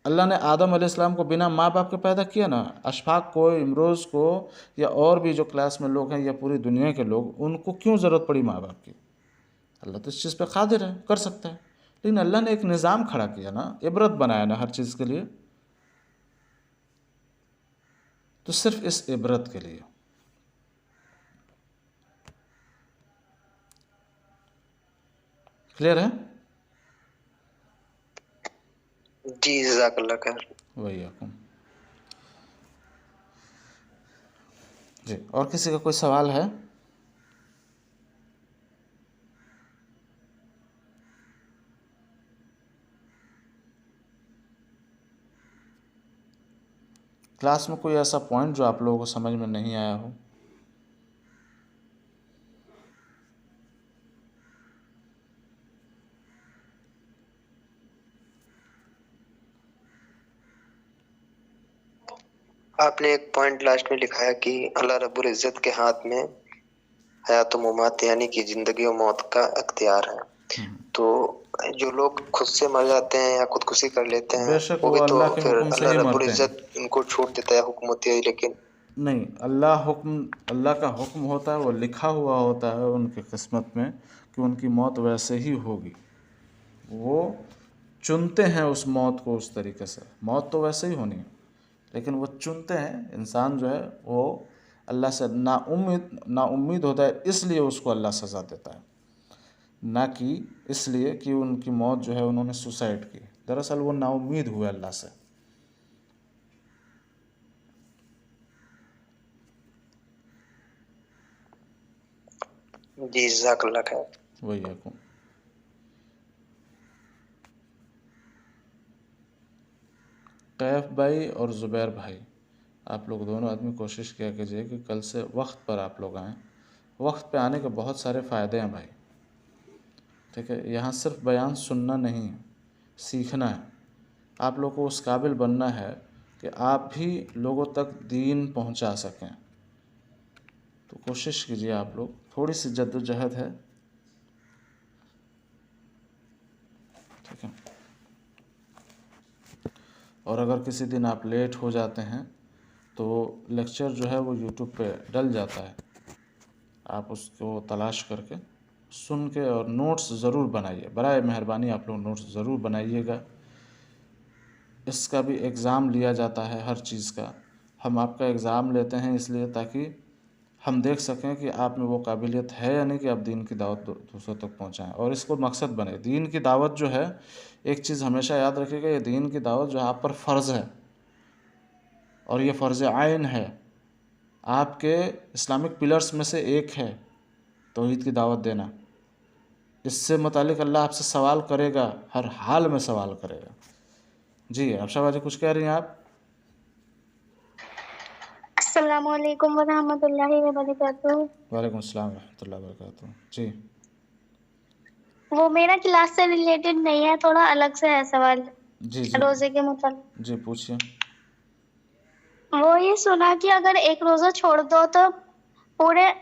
अल्लाह ने आदम अलैहिस्सलाम को बिना माँ बाप के पैदा किया ना। अशफाक को, इमरोज़ को, या और भी जो क्लास में लोग हैं या पूरी दुनिया के लोग, उनको क्यों ज़रूरत पड़ी माँ बाप की? अल्लाह तो इस चीज़ पे कादिर है, कर सकता है। लेकिन अल्लाह ने एक निज़ाम खड़ा किया ना, इबरत बनाया ना हर चीज़ के लिए, तो सिर्फ इस इबरत के लिए। क्लियर है? जी जज़ाकल्लाह खैर। वही आकुम। जी, और किसी का कोई सवाल है? क्लास में कोई ऐसा पॉइंट जो आप लोगों को समझ में नहीं आया हो? आपने एक पॉइंट लास्ट में लिखा है कि अल्लाह रब्बुल इज्जत के हाथ में हयात मौत यानी कि जिंदगी और मौत का अख्तियार है। तो जो लोग खुद से मर जाते हैं या खुदकुशी कर लेते हैं, बेशक वो वो भी तो अल्लाह के फिर हुक्म से अल्लाह ही रब्बुल मरते हैं। इज्जत उनको छूट देता है, हुक्म होती है, लेकिन नहीं, अल्लाह का हुक्म होता है, वो लिखा हुआ होता है उनकी किस्मत में कि उनकी मौत वैसे ही होगी। वो चुनते हैं उस मौत को उस तरीके से। मौत तो वैसे ही होनी है, लेकिन वो चुनते हैं। इंसान जो है वो अल्लाह से ना उम्मीद होता है, इसलिए उसको अल्लाह सज़ा देता है। ना कि इसलिए कि उनकी मौत जो है उन्होंने सुसाइड की। दरअसल वो नाउम्मीद हुए अल्लाह से। जी जज़ाकल्लाह खैर। वही है। कैफ भाई और ज़ुबैर भाई, आप लोग दोनों आदमी कोशिश किया कीजिए कि कल से वक्त पर आप लोग आएँ। वक्त पे आने के बहुत सारे फ़ायदे हैं भाई, ठीक है। यहाँ सिर्फ बयान सुनना नहीं है, सीखना है। आप लोग को उस काबिल बनना है कि आप भी लोगों तक दीन पहुँचा सकें। तो कोशिश कीजिए आप लोग, थोड़ी सी जद्दोजहद है, ठीक है। और अगर किसी दिन आप लेट हो जाते हैं तो लेक्चर जो है वो यूट्यूब पे डल जाता है, आप उसको तलाश करके सुन के और नोट्स ज़रूर बनाइए। बराए मेहरबानी आप लोग नोट्स ज़रूर बनाइएगा। इसका भी एग्ज़ाम लिया जाता है हर चीज़ का। हम आपका एग्ज़ाम लेते हैं इसलिए ताकि हम देख सकें कि आप में वो काबिलियत है या नहीं कि आप दीन की दावत दूसरों तक पहुंचाएं, और इसको मकसद बने। दीन की दावत जो है, एक चीज़ हमेशा याद रखिएगा, ये दीन की दावत जो आप पर फ़र्ज़ है और ये फ़र्ज़ आइन है। आपके इस्लामिक पिलर्स में से एक है तौहीद की दावत देना। इससे मुतालिक अल्लाह आपसे सवाल करेगा, हर हाल में सवाल करेगा। जी अफशा बाजी कुछ कह रही हैं आप? अस्सलामु अलैकुम वरहमतुल्लाहि वबरकातुहू। वालेकुम अस्सलाम रहमतुल्लाहि वबरकातुहू। जी वो मेरा क्लास से रिलेटेड नहीं है, थोड़ा अलग से है सवाल जी जी रोजे के मुताबिक। जी पूछिए। वो ये सुना कि अगर एक रोजा छोड़ दो तो पूरे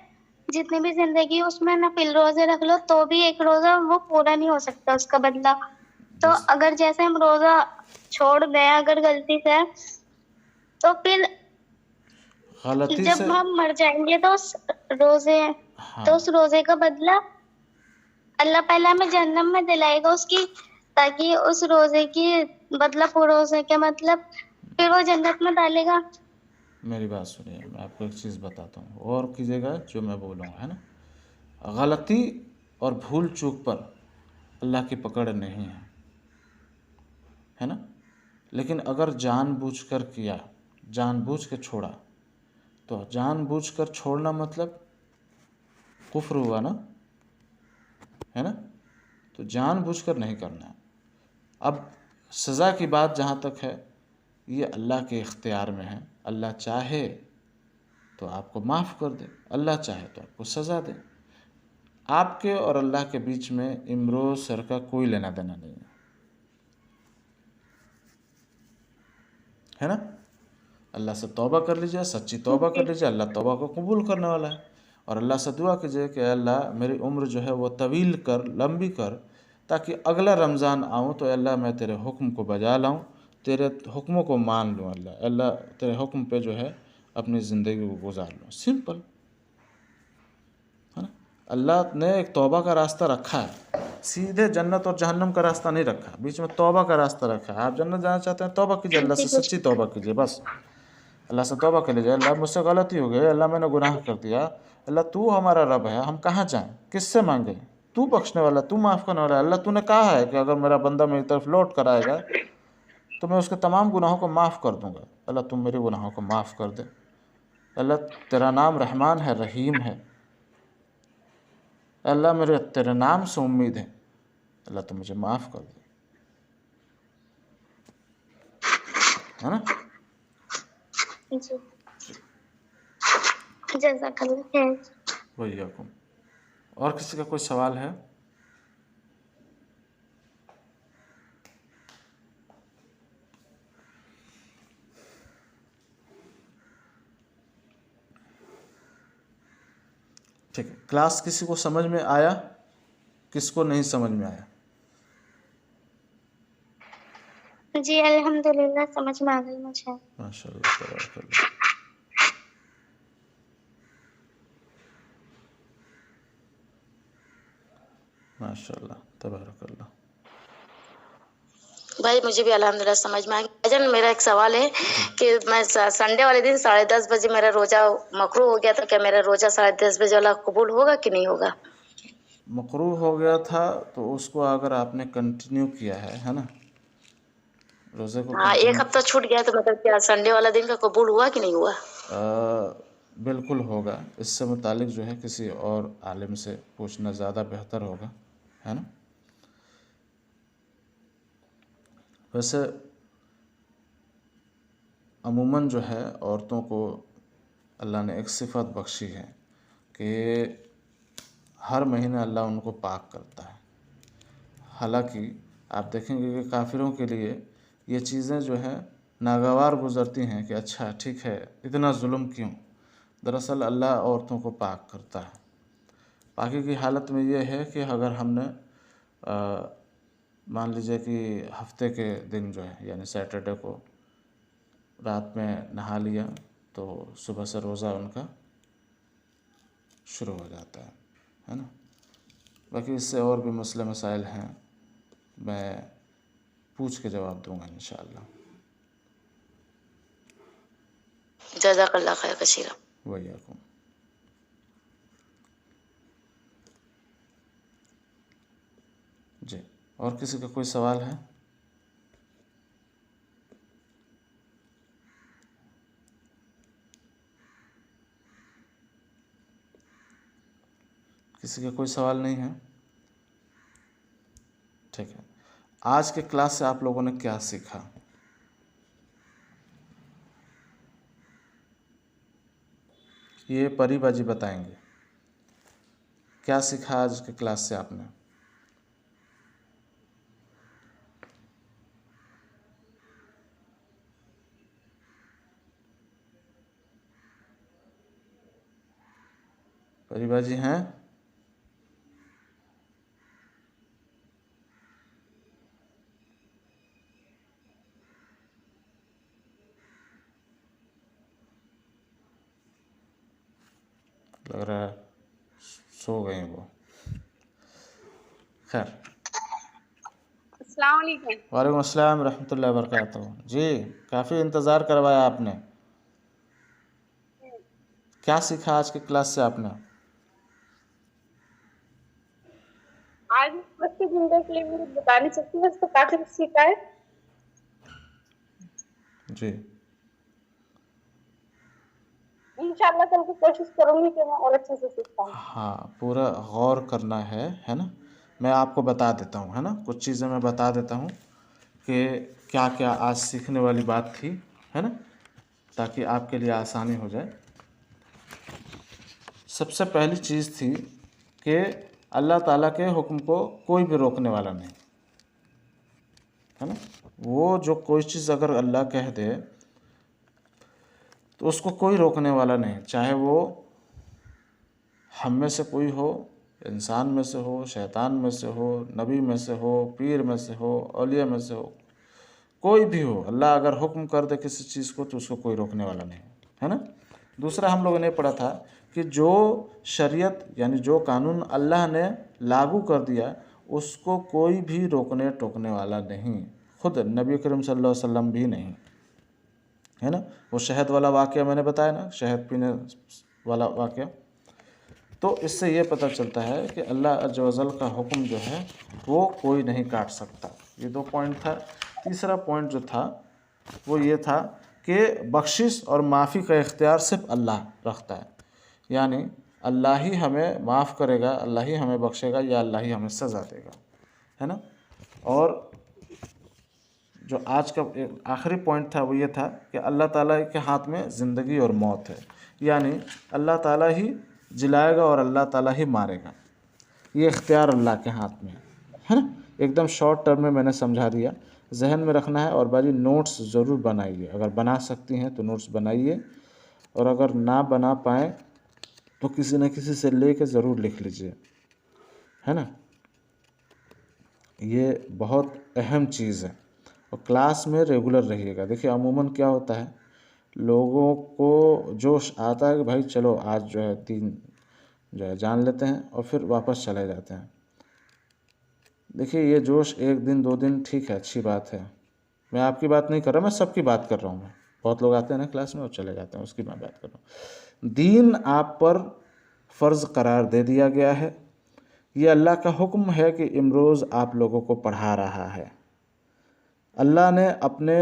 जितनी भी जिंदगी उसमें नफिल रोजे रख लो तो भी एक रोजा वो पूरा नहीं हो सकता उसका बदला। तो अगर जैसे हम रोजा छोड़ गए अगर गलती से, तो फिर गलती जब से, हम मर जाएंगे तो उस रोजे हाँ, तो उस रोजे का बदला अल्लाह पहले हमें जन्नत में दिलाएगा उसकी, ताकि उस रोजे की बदला पूरा हो सके, मतलब फिर वो जन्नत में डालेगा। मेरी बात सुनिए, मैं आपको एक चीज़ बताता हूँ और कीजिएगा जो मैं बोलूँगा, है ना। गलती और भूल चूक पर अल्लाह की पकड़ नहीं है ना। लेकिन अगर जानबूझकर किया, जानबूझ के छोड़ा, तो जानबूझकर छोड़ना मतलब कुफ्र हुआ ना, है ना। तो जानबूझकर नहीं करना है। अब सज़ा की बात जहाँ तक है, ये अल्लाह के इख्तियार में है। अल्लाह चाहे तो आपको माफ़ कर दे, अल्लाह चाहे तो आपको सज़ा दे। आपके और अल्लाह के बीच में इमरो सर का कोई लेना देना नहीं है ना। अल्लाह से तौबा कर लीजिए, सच्ची तौबा कर लीजिए, अल्लाह तौबा को कबूल करने वाला है। और अल्लाह से दुआ कीजिए कि अल्लाह मेरी उम्र जो है वो तवील कर, लंबी कर, ताकि अगला रमज़ान आऊँ तो अल्लाह मैं तेरे हुक्म को बजा लाऊँ, तेरे हुक्मों को मान लूँ। अल्लाह तेरे हुक्म पे जो है अपनी ज़िंदगी को गुजार लूँ। सिंपल, है ना। अल्लाह ने एक तौबा का रास्ता रखा है, सीधे जन्नत और जहन्नम का रास्ता नहीं रखा, बीच में तौबा का रास्ता रखा है। आप जन्नत जाना चाहते हैं, तौबा कीजिए, अल्लाह से सच्ची तौबा कीजिए, बस अल्लाह से तौबा कर लीजिए। अल्लाह मुझसे गलती हो गई, अल्लाह मैंने गुनाह कर दिया, अल्लाह तू हमारा रब है, हम कहाँ जाएं, किससे मांगे, तू बख्शने वाला, तू माफ़ करने वाला। अल्लाह तूने कहा है कि अगर मेरा बंदा मेरी तरफ लौट कर आएगा तो मैं उसके तमाम गुनाहों को माफ़ कर दूँगा। अल्लाह तुम मेरे गुनाहों को माफ़ कर दे। अल्लाह तेरा नाम रहमान है, रहीम है। अल्लाह मेरे तेरे नाम से उम्मीद है, अल्लाह तुम मुझे माफ़ कर दे, है ना। जज़ाकल्लाह खैर। वही और किसी का कोई सवाल है? ठीक है, क्लास किसी को समझ में आया, किसको नहीं समझ में आया? जी अल्हम्दुलिल्लाह समझ में आ गई मुझे। माशाअल्लाह, तबारकल्लाह। माशाअल्लाह, तबारकल्लाह। भाई मुझे भी अल्हम्दुलिल्लाह समझ में आ गया। भाईजान मेरा एक सवाल है कि मैं संडे वाले दिन 10:30 बजे मेरा रोजा मकरू हो गया था, क्या मेरा रोजा 10:30 बजे वाला कबूल होगा कि नहीं होगा? मकरूह हो गया था तो उसको अगर आपने कंटिन्यू किया है ना, रोज़े को हाँ, एक हफ्ता छूट गया तो मतलब क्या संडे वाला दिन का कबूल हुआ कि नहीं हुआ? बिल्कुल होगा। इससे मुतालिक जो है किसी और आलिम से पूछना ज़्यादा बेहतर होगा, है ना। वैसे अमूमन जो है औरतों को अल्लाह ने एक सिफ़त बख्शी है कि हर महीने अल्लाह उनको पाक करता है। हालांकि आप देखेंगे कि काफिरों के लिए ये चीज़ें जो है नागवार गुज़रती हैं कि अच्छा ठीक है इतना जुल्म क्यों। दरअसल अल्लाह औरतों को पाक करता है। पाकी की हालत में ये है कि अगर हमने मान लीजिए कि हफ्ते के दिन जो है यानी सैटरडे को रात में नहा लिया तो सुबह से रोज़ा उनका शुरू हो जाता है ना। बाकी इससे और भी मसले मसाइल हैं, मैं पूछ के जवाब दूंगा इंशाअल्लाह। जज़ाकल्लाह खैर कसीरा। वय्याकुम। जी, और किसी का कोई सवाल है? किसी का कोई सवाल नहीं है? ठीक है। आज के क्लास से आप लोगों ने क्या सीखा? ये परीबाजी बताएंगे क्या सीखा आज के क्लास से आपने? परीबाजी हैं? लग रहा है सो गई वो। खैर, अस्सलाम वालेकुम। वालेकुम अस्सलाम रहमतुल्लाहि व बरकातहू। जी, काफ़ी इंतज़ार करवाया आपने। क्या सीखा आज के क्लास से आपने? आज बच्चे जिंदगी के लिए मुझे बता नहीं सकती, बस तो काफी कुछ सीखा है। जी, इंशाल्लाह कल को कोशिश करूंगी कि मैं और अच्छे से सीख पाऊँ। हाँ, पूरा गौर करना है ना। मैं आपको बता देता हूँ, है ना, कुछ चीज़ें मैं बता देता हूँ कि क्या क्या आज सीखने वाली बात थी, है ना, ताकि आपके लिए आसानी हो जाए। सबसे पहली चीज़ थी कि अल्लाह ताला के हुक्म को कोई भी रोकने वाला नहीं, है ना। वो जो कोई चीज़ अगर अल्लाह कह दे तो उसको कोई रोकने वाला नहीं, चाहे वो हम में से कोई हो, इंसान में से हो, शैतान में से हो, नबी में से हो, पीर में से हो, औलिया में से हो, कोई भी हो। अल्लाह अगर हुक्म कर दे किसी चीज़ को तो उसको कोई रोकने वाला नहीं, है ना। दूसरा हम लोगों ने पढ़ा था कि जो शरीयत यानी जो कानून अल्लाह ने लागू कर दिया उसको कोई भी रोकने टोकने वाला नहीं, खुद नबी करीम सल्लल्लाहु अलैहि वसल्लम भी नहीं, है ना। वो शहद वाला वाक़या मैंने बताया ना, शहद पीने वाला वाक़या। तो इससे ये पता चलता है कि अल्लाह अज़्ज़ व जल का हुक्म जो है वो कोई नहीं काट सकता। ये 2 पॉइंट था। तीसरा पॉइंट जो था वो ये था कि बख्शिश और माफ़ी का इख्तियार सिर्फ अल्लाह रखता है, यानी अल्लाह ही हमें माफ़ करेगा, अल्लाह ही हमें बख्शेगा या अल्लाह ही हमें सज़ा देगा, है ना। और जो आज का एक आखिरी पॉइंट था वो ये था कि अल्लाह ताला के हाथ में ज़िंदगी और मौत है, यानी अल्लाह ताला ही जिलाएगा और अल्लाह ताला ही मारेगा। ये इख्तियार अल्लाह के हाथ में है ना। एकदम शॉर्ट टर्म में मैंने समझा दिया, जहन में रखना है। और बाजी नोट्स ज़रूर बनाइए, अगर बना सकती हैं तो नोट्स बनाइए, और अगर ना बना पाएँ तो किसी न किसी से ले के ज़रूर लिख लीजिए, है ना। ये बहुत अहम चीज़ है। और क्लास में रेगुलर रहिएगा। देखिए अमूमन क्या होता है, लोगों को जोश आता है कि भाई चलो आज जो है 3 जो है जान लेते हैं और फिर वापस चले जाते हैं। देखिए ये जोश 1 दिन 2 दिन ठीक है, अच्छी बात है, मैं आपकी बात नहीं कर रहा, मैं सबकी बात कर रहा हूँ। मैं बहुत लोग आते हैं ना क्लास में और चले जाते हैं, उसकी मैं बात कर रहा हूँ। दीन आप पर फ़र्ज़ करार दे दिया गया है, ये अल्लाह का हुक्म है कि इमरोज़ आप लोगों को पढ़ा रहा है। अल्लाह ने अपने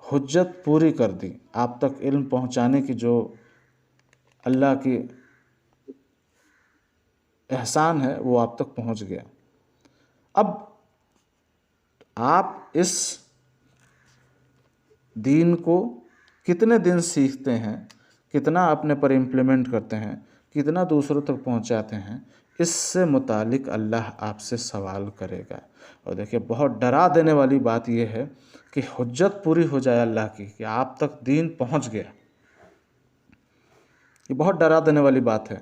हुज्जत पूरी कर दी, आप तक इल्म पहुंचाने की जो अल्लाह की एहसान है वो आप तक पहुंच गया। अब आप इस दीन को कितने दिन सीखते हैं, कितना अपने पर इम्प्लीमेंट करते हैं, कितना दूसरों तक पहुंचाते हैं, इससे मुतालिक अल्लाह आपसे सवाल करेगा। और देखिए, बहुत डरा देने वाली बात यह है कि हुज्जत पूरी हो जाए अल्लाह की कि आप तक दीन पहुंच गया। ये बहुत डरा देने वाली बात है।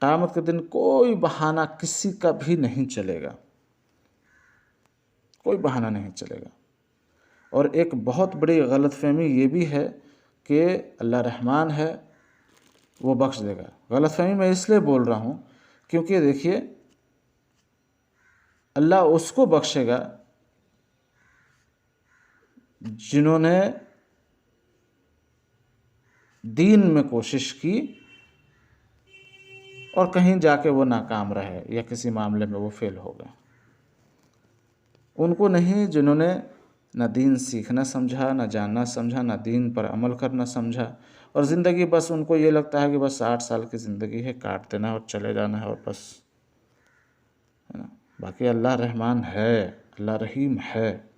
क़यामत के दिन कोई बहाना किसी का भी नहीं चलेगा, कोई बहाना नहीं चलेगा। और एक बहुत बड़ी गलतफहमी ये भी है कि अल्लाह रहमान है, वो बख्श देगा। गलतफहमी मैं इसलिए बोल रहा हूँ क्योंकि देखिए, अल्लाह उसको बख्शेगा जिन्होंने दीन में कोशिश की और कहीं जाके वो नाकाम रहे या किसी मामले में वो फेल हो गए। उनको नहीं जिन्होंने ना दीन सीखना समझा, ना जानना समझा, ना दीन पर अमल करना समझा, और ज़िंदगी बस उनको ये लगता है कि बस 60 साल की ज़िंदगी है, काट देना और चले जाना है और बस, है ना। बाकी अल्लाह रहमान है, अल्लाह रहीम है।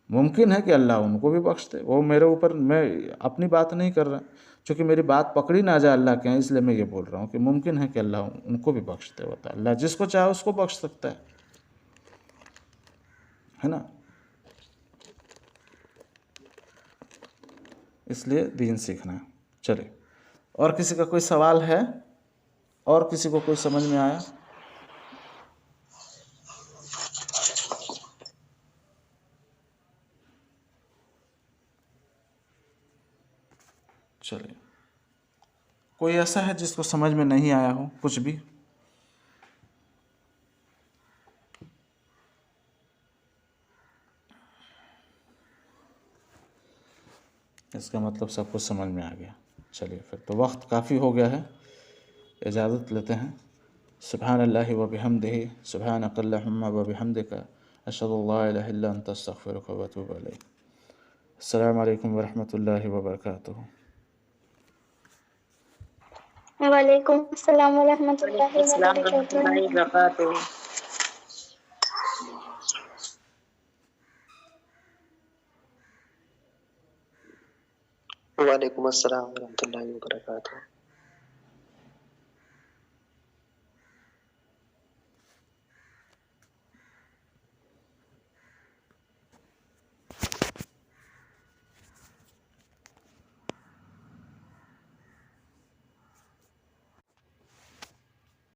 मुमकिन है कि अल्लाह उनको भी बख्श दे। वो मेरे ऊपर, मैं अपनी बात नहीं कर रहा, क्योंकि मेरी बात पकड़ी ना जाए अल्लाह के यहाँ, इसलिए मैं ये बोल रहा हूँ कि मुमकिन है कि अल्लाह उनको भी बख्श दे। होता है अल्लाह जिसको चाहे उसको बख्श सकता है ना। इसलिए दीन सीखना है। चलिए, और किसी का कोई सवाल है? और किसी को कोई समझ में आया? चलिए, कोई ऐसा है जिसको समझ में नहीं आया हो कुछ भी? इसका मतलब सब कुछ समझ में आ गया। चलिए, फिर तो वक्त काफ़ी हो गया है, इजाज़त लेते हैं। सुब्हानल्लाहि व बिहम्दिही, सुब्हानकल्लाहुम्मा व बिहम्दिका, अशहदु अल्ला इलाहा इल्ला अंता, अस्तगफिरुका व अतूबु इलैक। अस्सलामु अलैकुम व रहमतुल्लाहि व बरकातुहू। वालेकुम अस्सलाम व रहमतुल्लाहि व अस्सलाम बरकातुहू। warahmatullahi wabarakatuh। वालेकुम अस्सलाम वरहमतुल्लाहि वबरकातुहू।